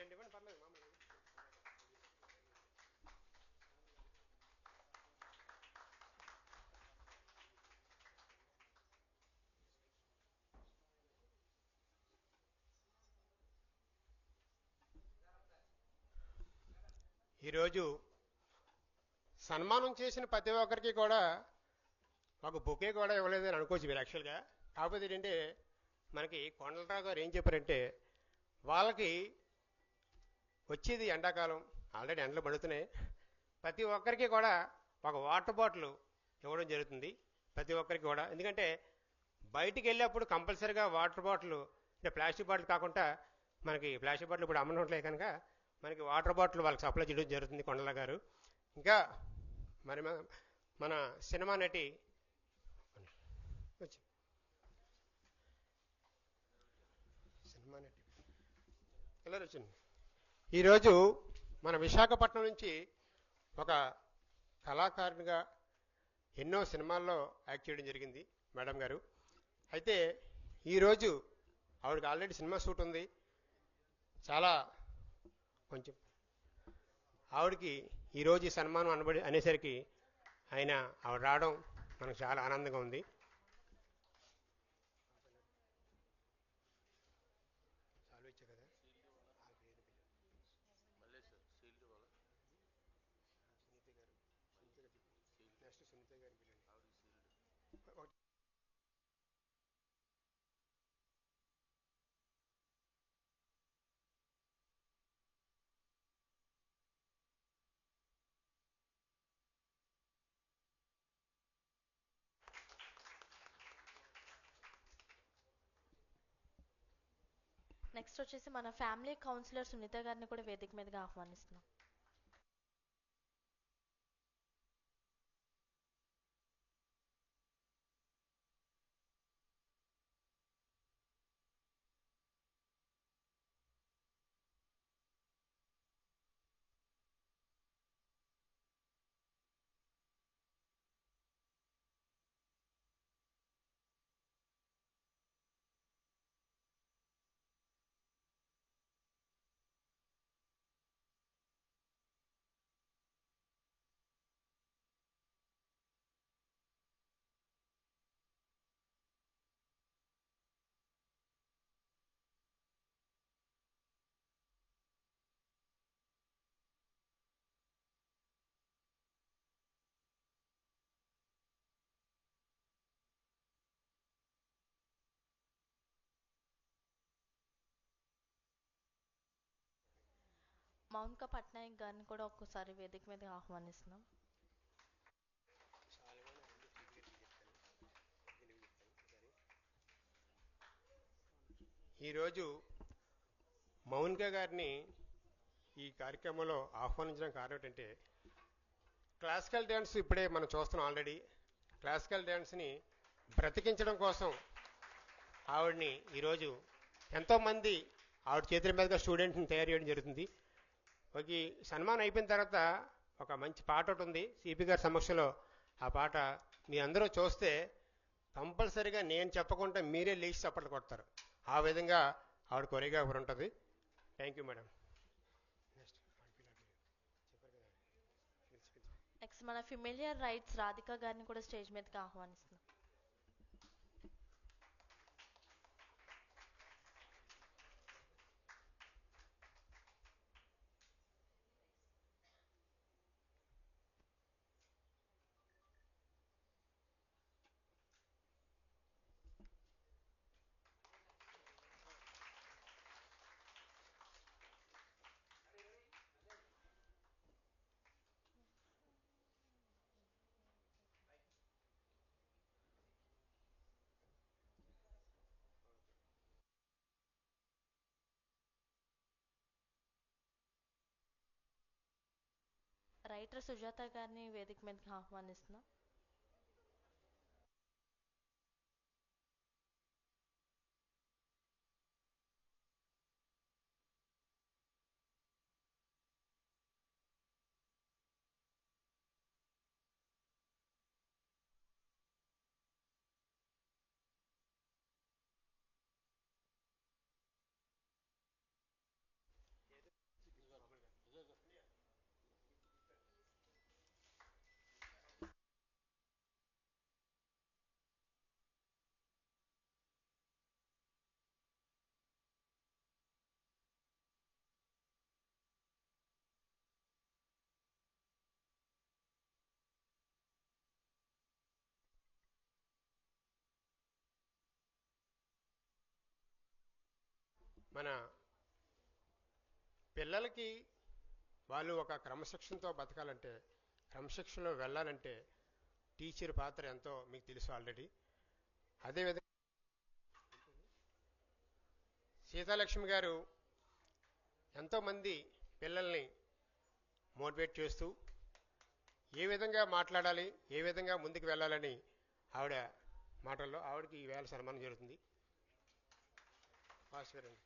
రెండు ఇవ్వండి పర్లేదు మామూలు. ఈరోజు సన్మానం చేసిన ప్రతి ఒక్కరికి కూడా ఒక బొకే కూడా ఇవ్వలేదని అనుకోవచ్చు మీరు యాక్చువల్గా. కాకపోతే ఏంటంటే మనకి కొండలరావు గారు ఏం చెప్పారంటే వాళ్ళకి వచ్చేది ఎండాకాలం, ఆల్రెడీ ఎండలు పడుతున్నాయి, ప్రతి ఒక్కరికి కూడా ఒక వాటర్ బాటిల్ ఇవ్వడం జరుగుతుంది ప్రతి ఒక్కరికి కూడా. ఎందుకంటే బయటికి వెళ్ళేప్పుడు కంపల్సరీగా వాటర్ బాటిల్, అంటే ప్లాస్టిక్ బాటిల్ కాకుండా మనకి ప్లాస్టిక్ బాటిల్ ఇప్పుడు అమ్మనట్లే కనుక మనకి వాటర్ బాటిల్ వాళ్ళకి సప్లై చేయడం జరుగుతుంది కొండల గారు. ఇంకా మరి మన సినిమా నటి కలర్ వచ్చింది. ఈరోజు మన విశాఖపట్నం నుంచి ఒక కళాకారునిగా ఎన్నో సినిమాల్లో యాక్ట్ చేయడం జరిగింది మేడం గారు. అయితే ఈరోజు ఆవిడకి ఆల్రెడీ సినిమా షూట్ ఉంది. చాలా కొంచెం ఆవిడకి ఈరోజు ఈ సన్మానం అనేసరికి ఆవిడ రావడం మనకు చాలా ఆనందంగా ఉంది. నెక్స్ట్ వచ్చేసి మన ఫ్యామిలీ కౌన్సిలర్ సునీత గారిని కూడా వేదిక మీదగా ఆహ్వానిస్తున్నాం. మౌనిక పట్నాయక్ గారిని కూడా ఒక్కసారి వేదిక మీదగా ఆహ్వానిస్తున్నాం. ఈరోజు మౌనిక గారిని ఈ కార్యక్రమంలో ఆహ్వానించడం కారణం ఏంటంటే క్లాసికల్ డ్యాన్స్ ఇప్పుడే మనం చూస్తున్నాం. ఆల్రెడీ క్లాసికల్ డ్యాన్స్ని బ్రతికించడం కోసం ఆవిడని ఈరోజు ఎంతోమంది ఆవిడ చేతుల మీదుగా స్టూడెంట్ని తయారు చేయడం జరుగుతుంది. ఒక సన్మానం అయిపోయిన తర్వాత ఒక మంచి పాట ఒకటి ఉంది సిపి గారి సమక్షంలో. ఆ పాట మీ అందరూ చూస్తే కంపల్సరీగా నేను చెప్పకుండా మీరే లేచి చప్పట్లు కొడతారు. ఆ విధంగా ఆవిడ కొరియోగ్రాఫర్ ఉంటుంది. Thank you madam. నెక్స్ట్ మన ఫిమిలియర్ రైట్స్ రాధిక గారిని కూడా స్టేజ్ మీదకి ఆహ్వానిస్తున్నాం. రైటర్ సుజాత గారిని వేదిక మీదకి ఆహ్వానిస్తున్నాం. మన పిల్లలకి వాళ్ళు ఒక క్రమశిక్షణతో బతకాలంటే, క్రమశిక్షణలో వెళ్ళాలంటే టీచర్ పాత్ర ఎంతో మీకు తెలుసు ఆల్రెడీ. అదేవిధంగా సీతాలక్ష్మి గారు ఎంతోమంది పిల్లల్ని మోటివేట్ చేస్తూ ఏ విధంగా మాట్లాడాలి, ఏ విధంగా ముందుకు వెళ్ళాలని ఆవిడ మాటల్లో ఆవిడకి ఈవేళ సన్మానం జరుగుతుంది. భాస్కర్ అండి.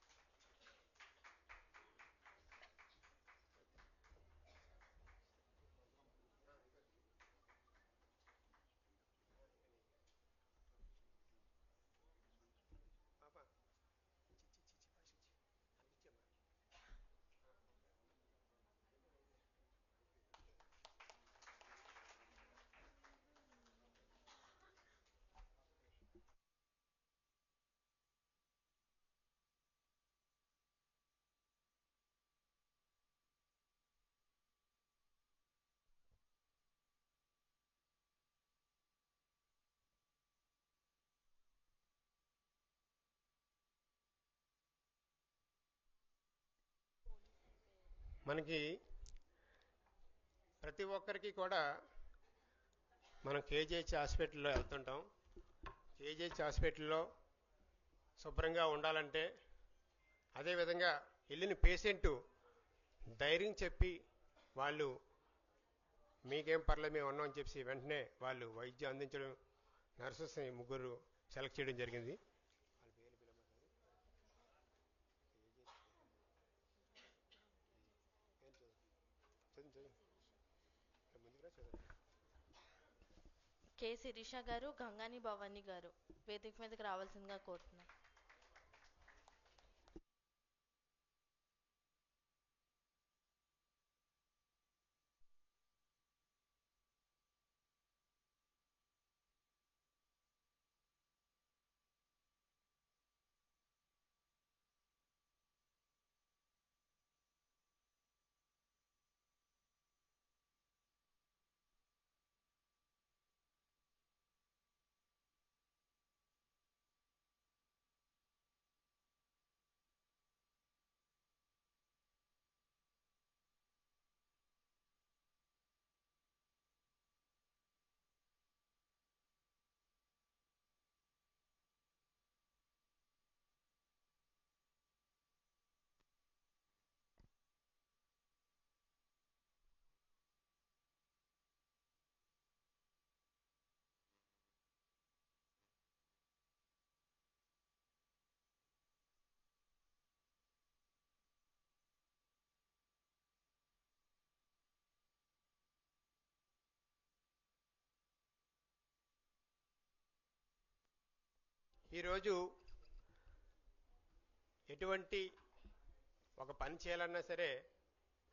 మనకి ప్రతి ఒక్కరికి కూడా మనం కేజీహెచ్ హాస్పిటల్లో వెళ్తుంటాం. కేజీహెచ్ హాస్పిటల్లో శుభ్రంగా ఉండాలంటే, అదేవిధంగా వెళ్ళిన పేషెంటు ధైర్యం చెప్పి వాళ్ళు మీకేం పర్లేదు మేము ఉన్నామని చెప్పి వెంటనే వాళ్ళు వైద్యం అందించడం, నర్సెస్ని ముగ్గురు సెలెక్ట్ చేయడం జరిగింది. కె శిరీష గారు, గంగాని భవాని గారు వేదిక మీదకి రావాల్సిందిగా కోరుతున్నాం. ఈరోజు ఎటువంటి ఒక పని చేయాలన్నా సరే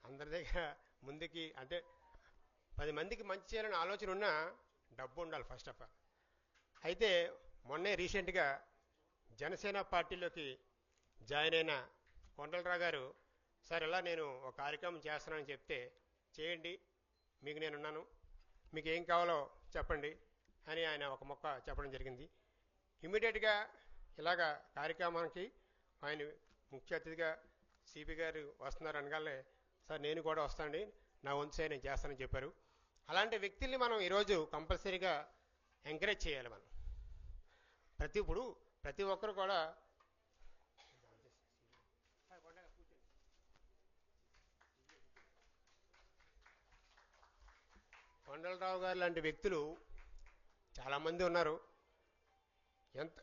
అందరి దగ్గర ముందుకి అంటే 10 మందికి మంచి చేయాలని ఆలోచన ఉన్నా డబ్బు ఉండాలి ఫస్ట్ ఆఫ్ ఆల్. అయితే మొన్నే రీసెంట్గా జనసేన పార్టీలోకి జాయిన్ అయిన కొండలరావు గారు, సార్ ఇలా నేను ఒక కార్యక్రమం చేస్తున్నానని చెప్తే, చేయండి మీకు నేనున్నాను, మీకు ఏం కావాలో చెప్పండి అని ఆయన ఒక మొక్క చెప్పడం జరిగింది. ఇమ్మీడియట్గా ఇలాగ కార్యక్రమానికి ఆయన ముఖ్య అతిథిగా సిపి గారు వస్తున్నారు అనగానే, సార్ నేను కూడా వస్తానండి, నా వంతు నేను చేస్తానని చెప్పారు. అలాంటి వ్యక్తుల్ని మనం ఈరోజు కంపల్సరీగా ఎంకరేజ్ చేయాలి. మనం ప్రతి ఒక్కరు కూడా కొండలరావు గారు లాంటి వ్యక్తులు చాలామంది ఉన్నారు.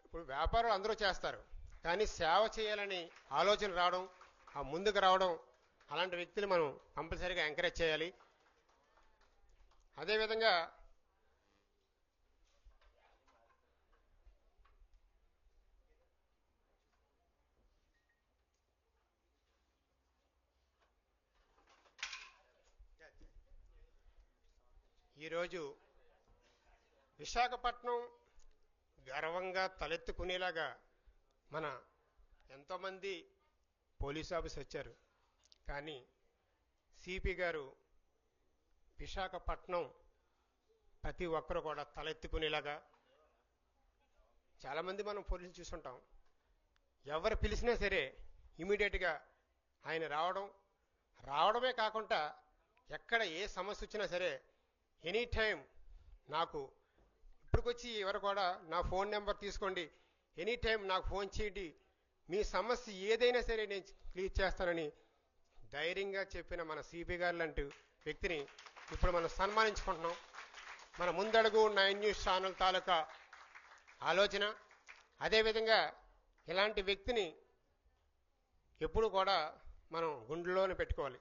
ఇప్పుడు వ్యాపారం అందరూ చేస్తారు, కానీ సేవ చేయాలని ఆలోచన రావడం, ఆ ముందుకు రావడం, అలాంటి వ్యక్తులు మనం కంపల్సరీగా ఎంకరేజ్ చేయాలి. అదేవిధంగా ఈరోజు విశాఖపట్నం గర్వంగా తలెత్తుకునేలాగా మన ఎంతోమంది పోలీస్ ఆఫీసర్ వచ్చారు, కానీ సిపి గారు విశాఖపట్నం ప్రతి ఒక్కరు కూడా తలెత్తుకునేలాగా, చాలామంది మనం పోలీసులు చూస్తుంటాం, ఎవరు పిలిచినా సరే ఇమీడియట్గా ఆయన రావడమే కాకుండా ఎక్కడ ఏ సమస్య వచ్చినా సరే ఎనీ టైం నాకు ఇప్పటికొచ్చి ఎవరు కూడా నా ఫోన్ నెంబర్ తీసుకోండి, ఎనీ టైం నాకు ఫోన్ చేయండి, మీ సమస్య ఏదైనా సరే నేను క్లియర్ చేస్తానని ధైర్యంగా చెప్పిన మన సిపి గారు లాంటి వ్యక్తిని ఇప్పుడు మనం సన్మానించుకుంటున్నాం. మన ముందడుగు 9 న్యూస్ ఛానల్ తాలూకా ఆలోచన. అదేవిధంగా ఇలాంటి వ్యక్తిని ఎప్పుడు కూడా మనం గుండెలోనే పెట్టుకోవాలి.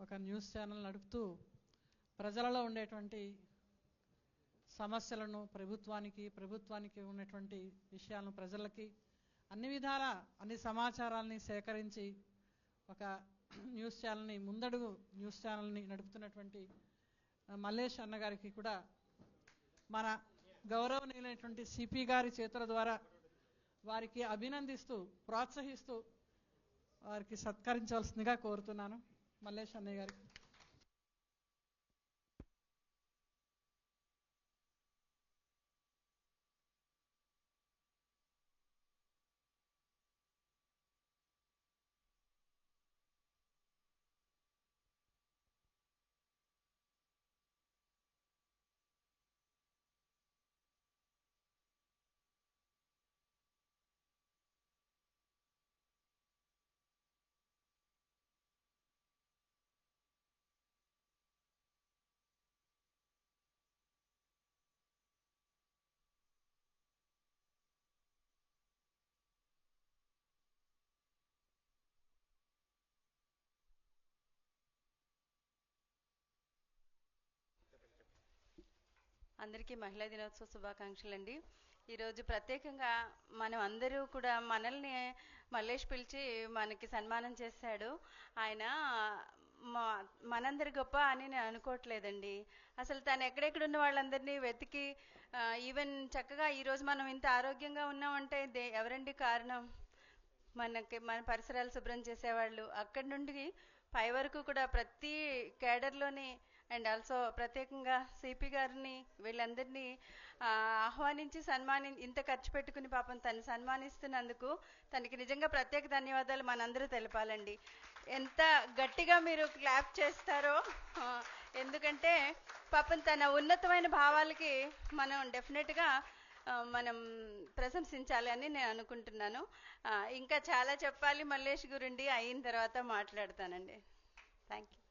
ఒక న్యూస్ ఛానల్ నడుపుతూ ప్రజలలో ఉండేటువంటి సమస్యలను ప్రభుత్వానికి ఉన్నటువంటి విషయాలను ప్రజలకి అన్ని విధాల అన్ని సమాచారాలని సేకరించి ఒక న్యూస్ ఛానల్ని ముందడుగు న్యూస్ ఛానల్ని నడుపుతున్నటువంటి మల్లేష్ అన్నగారికి కూడా మన గౌరవనీయులైనటువంటి సిపి గారి చేతుల ద్వారా వారికి అభినందిస్తూ ప్రోత్సహిస్తూ వారికి సత్కరించవలసిందిగా కోరుతున్నాను. మల్లేష్ అన్నయ్య గారికి. అందరికీ మహిళా దినోత్సవ శుభాకాంక్షలు అండి. ఈరోజు ప్రత్యేకంగా మనం అందరూ కూడా మనల్ని మల్లేష్ పిలిచి మనకి సన్మానం చేశాడు. ఆయన మనందరి గొప్ప అని నేను అనుకోవట్లేదండి. అసలు తను ఎక్కడెక్కడ ఉన్న వాళ్ళందరినీ వెతికి ఈవెన్ చక్కగా ఈరోజు మనం ఇంత ఆరోగ్యంగా ఉన్నామంటే ఎవరండి కారణం? మన పరిసరాలు శుభ్రం చేసేవాళ్ళు అక్కడి నుండి పై వరకు కూడా ప్రతి కేడర్లోని అండ్ ఆల్సో ప్రత్యేకంగా సిపి గారిని వీళ్ళందరినీ ఆహ్వానించి ఇంత ఖర్చు పెట్టుకుని పాపం తను సన్మానిస్తున్నందుకు తనకి నిజంగా ప్రత్యేక ధన్యవాదాలు మనందరూ తెలపాలండి. ఎంత గట్టిగా మీరు క్లాప్ చేస్తారో, ఎందుకంటే పాపం తన ఉన్నతమైన భావాలకి మనం డెఫినెట్గా మనం ప్రశంసించాలి అని నేను అనుకుంటున్నాను. ఇంకా చాలా చెప్పాలి మల్లేష్ గురించి, అయిన తర్వాత మాట్లాడతానండి. Thank you.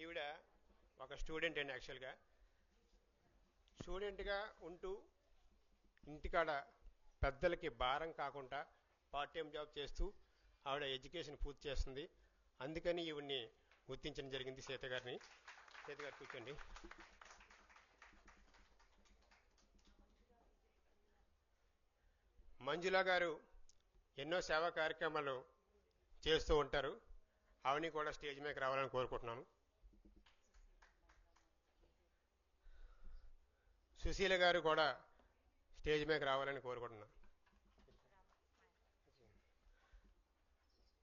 ఈవిడ ఒక స్టూడెంట్ అండి. యాక్చువల్గా స్టూడెంట్గా ఉంటూ ఇంటికాడ పెద్దలకి భారం కాకుండా పార్ట్ టైం జాబ్ చేస్తూ ఆవిడ ఎడ్యుకేషన్ పూర్తి చేస్తుంది. అందుకని ఈవిడ్ని గుర్తించడం జరిగింది. సీత గారిని. సీత గారు కూర్చోండి. మంజుల గారు ఎన్నో సేవా కార్యక్రమాలు చేస్తూ ఉంటారు. ఆవిడని కూడా స్టేజ్ మీదకి రావాలని కోరుకుంటున్నాను. సుశీల గారు కూడా స్టేజ్ మీదకి రావాలని కోరుకుంటున్నాను.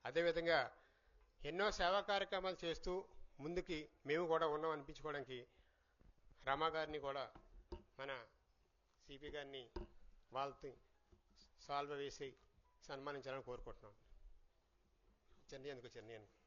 అదేవిధంగా ఎన్నో సేవా కార్యక్రమాలు చేస్తూ ముందుకి మేము కూడా ఉన్నాం అనిపించుకోవడానికి రమా గారిని కూడా మన సిపి గారిని వాళ్ళతో సాల్వ వేసి సన్మానించాలని కోరుకుంటున్నాం. చెన్నై ఎందుకు చెన్నై ఎందుకు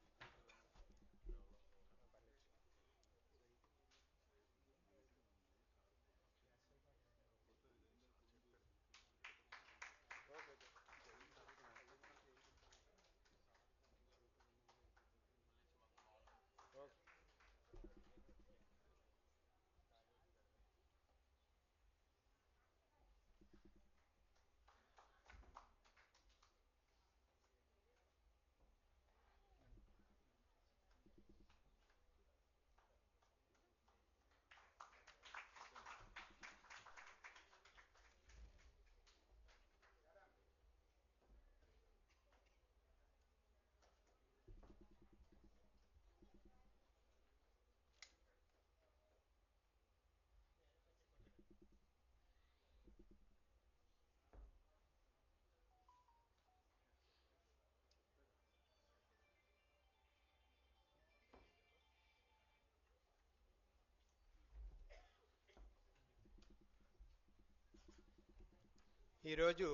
ఈరోజు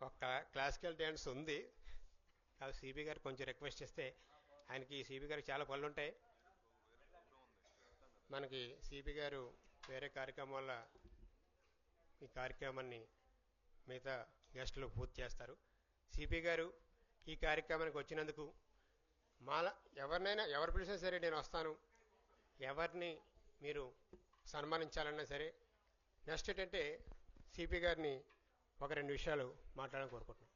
ఒక క్లాసికల్ డ్యాన్స్ ఉంది. అది సిపి గారు కొంచెం రిక్వెస్ట్ చేస్తే ఆయనకి సిపి గారికి చాలా పనులు ఉంటాయి. మనకి సిపి గారు వేరే కార్యక్రమం వల్ల ఈ కార్యక్రమాన్ని మిగతా గెస్టులు పూర్తి చేస్తారు. సిపి గారు ఈ కార్యక్రమానికి వచ్చినందుకు ఎవరినైనా ఎవరు పిలిచినా సరే నేను వస్తాను. ఎవరిని మీరు సన్మానించాలన్నా సరే. నెక్స్ట్ ఏంటంటే సిపి గారిని ఒక 2 విషయాలు మాట్లాడాలని కోరుకుంటున్నాను.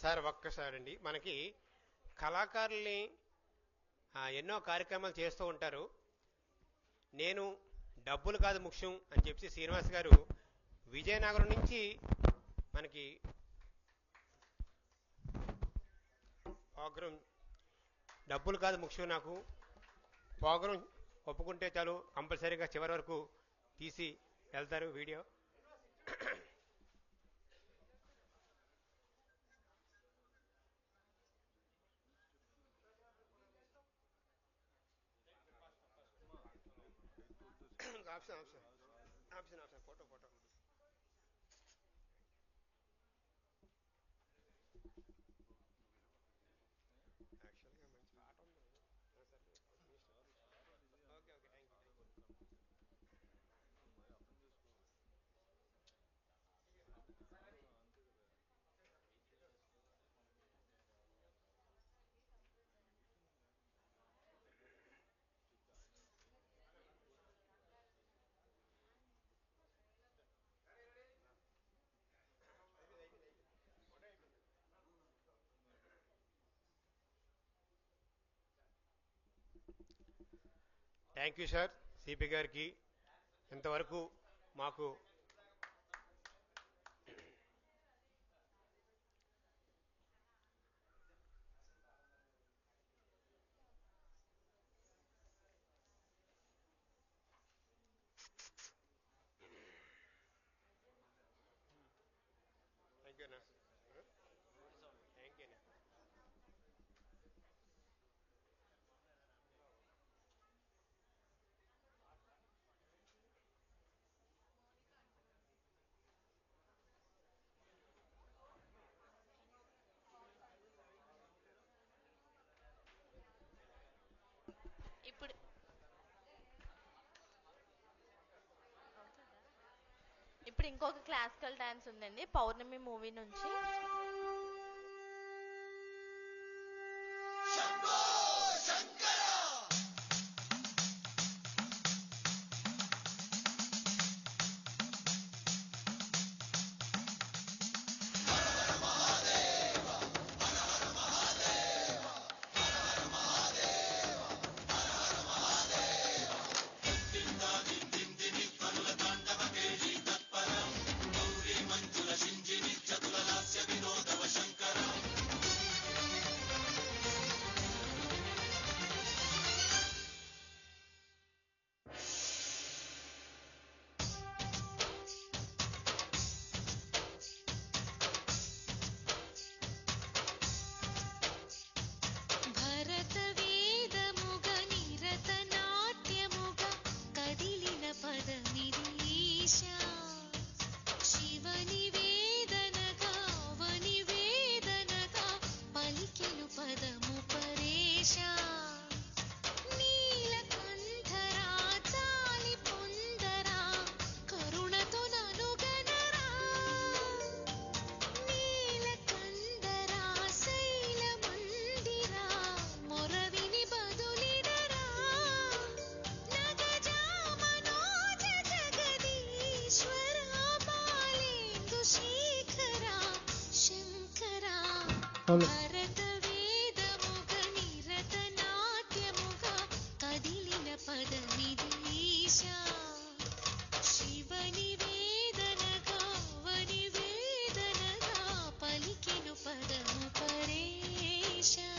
సార్ ఒక్కసారి అండి, మనకి కళాకారుల్ని ఎన్నో కార్యక్రమాలు చేస్తూ ఉంటారు. నేను డబ్బులు కాదు ముఖ్యం అని చెప్పి శ్రీనివాస్ గారు విజయనగరం నుంచి మనకి ప్రోగ్రాం డబ్బులు కాదు ముఖ్యం, నాకు ప్రోగ్రాం ఒప్పుకుంటే చాలు కంపల్సరీగా చివరి వరకు తీసి వెళ్తారు video. Option option option option photo photo యాక్చువల్గా మంచి పాట ఉంది. Okay okay thank you. Thank you sir CP గారికి ఇంతవరకు మాకు థ్యాంక్ యూ అన్న థ్యాంక్ యూ అన్న. ఇప్పుడు ఇప్పుడు ఇంకొక క్లాసికల్ డాన్స్ ఉందండి పౌర్ణమి మూవీ నుంచి. భరతవేదముగ నిరతనాట్యముగ కదిలిన పదమిదీశా శివని వేదనగా అవని వేదనగా పలికెను పదము పరేశా నీలకంఠరా చాలి పొందరా కరుణతో ననుగనరా నీలకందరా శైలమందిరా మొరవిని బదులిడరా నగజా మనోజ జగదీశ్వరా బాలేందు శేఖరా శంకరా భరతవేదముగ నిరతనాట్యముగ కదిలిన పదమిదీశా శివని వేదనగా అవని వేదనగా పలికెను పదము పరేశా.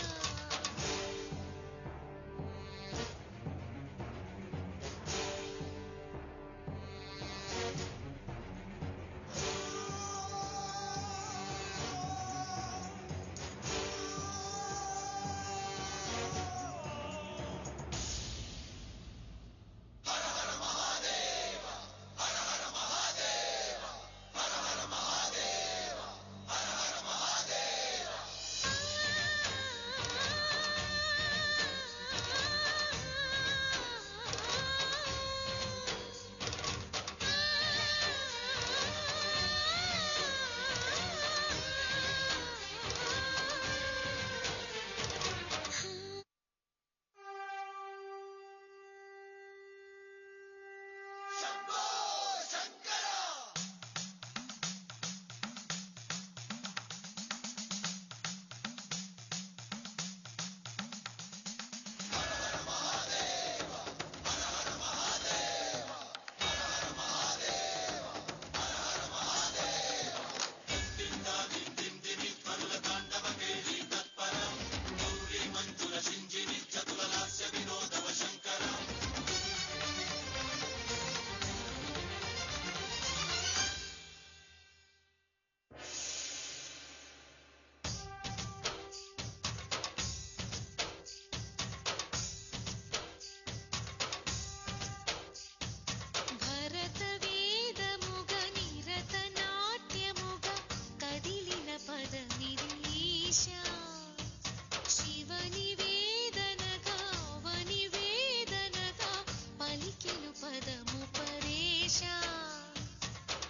పదము పరేశ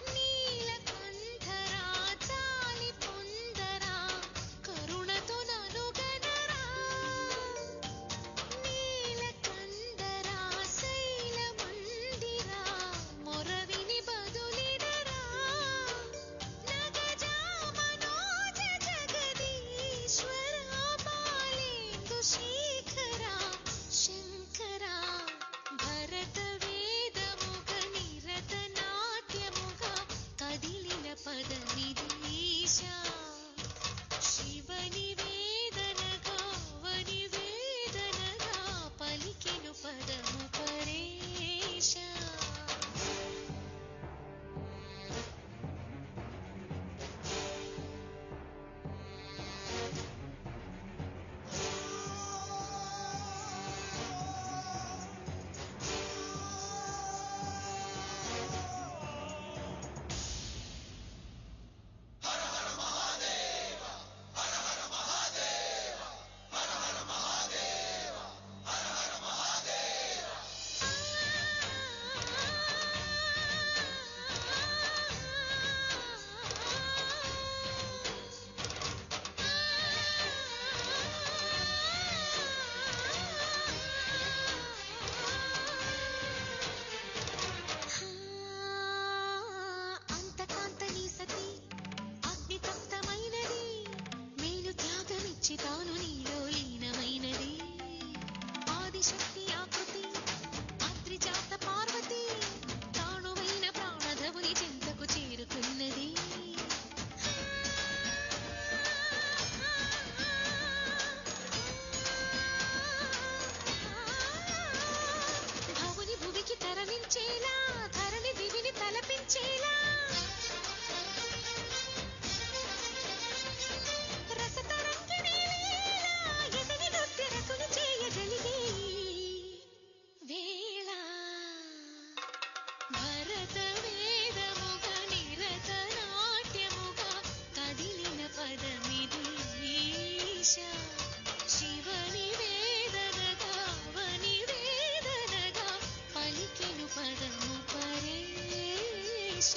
నీలకంఠరా చాలి పొందరా కరుణతో నలుగనరా నీలకందరా శైల మందిరా మొరవిని బదులినరా నగజా మనోజ జగదీశ్వర బాలేందు శేఖరా శంకరా భరత వేదముగ నిరత నాట్యముగ కదిలిన పదమిదీశ శివని వేదనగా వని వేదనగా పలికెను పదము పరేశ అంతకాంతని సతి అగ్నితప్తమైనది మేలు త్యాగమిచ్చి తాను నీలో లీనమైనది ఆదిశక్తి ఆకృతి అత్రిజాత పార్వతి తానువైన ప్రాణధవుని చింతకు చేరుకున్నది భవుని భువికి తరలించేలా ధరణి దివిని తలపించేలా రసతరంగిణి లీలా ఎదిగి నృత్యరకులు చేయగలిగే వేళ భరత వేదముగ నిరత నాట్యముగ కదిలిన పదమిదీశ శివని వేదనగా వని వేదనగా పలికెను పదము పరేశ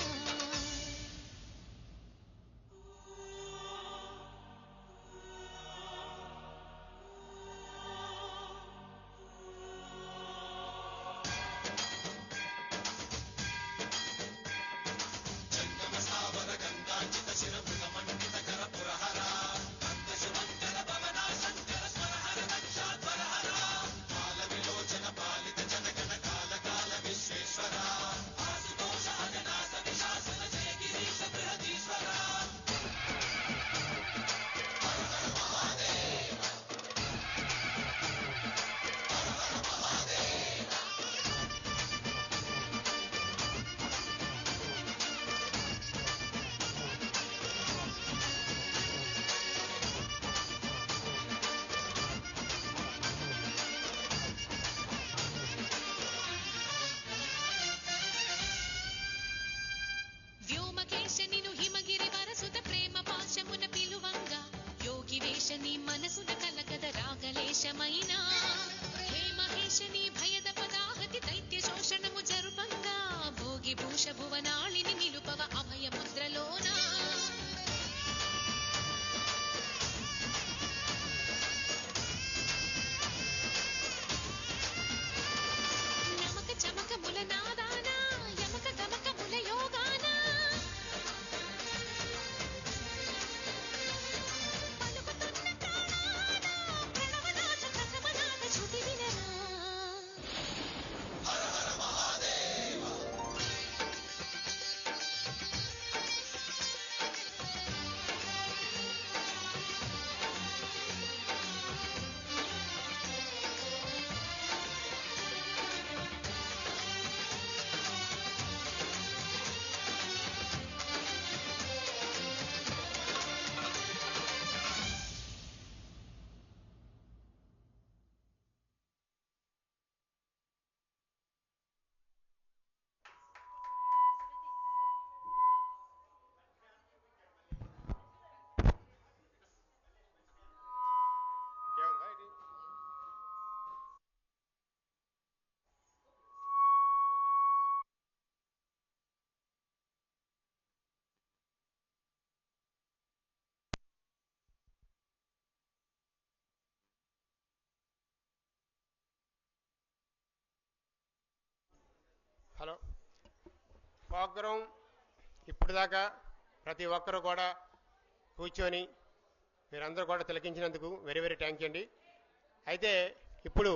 వ్యోమకేశ నిను హిమగిరి వరసుత ప్రేమ పాశమున పిలువంగా యోగి వేష నీ మనసున కలకద రాగలేశమైన హేమహేష నీ భయద పదాహతి దైత్య శోషణము జరుపంగా భోగి భూష భువనాళిని నిలుపవ అభయ ముద్రలోన నమక చమకముల నాదాన యమక గమకముల యోగాన పలుకుతున్న ప్రాణాన ప్రణవనాద ప్రథమనాద శృతి వినరా హలో. ప్రోగ్రాం ఇప్పుడు దాకా ప్రతి ఒక్కరూ కూడా కూర్చొని మీరందరూ కూడా తిలకించినందుకు వెరీ వెరీ థ్యాంక్ యూ అండి. అయితే ఇప్పుడు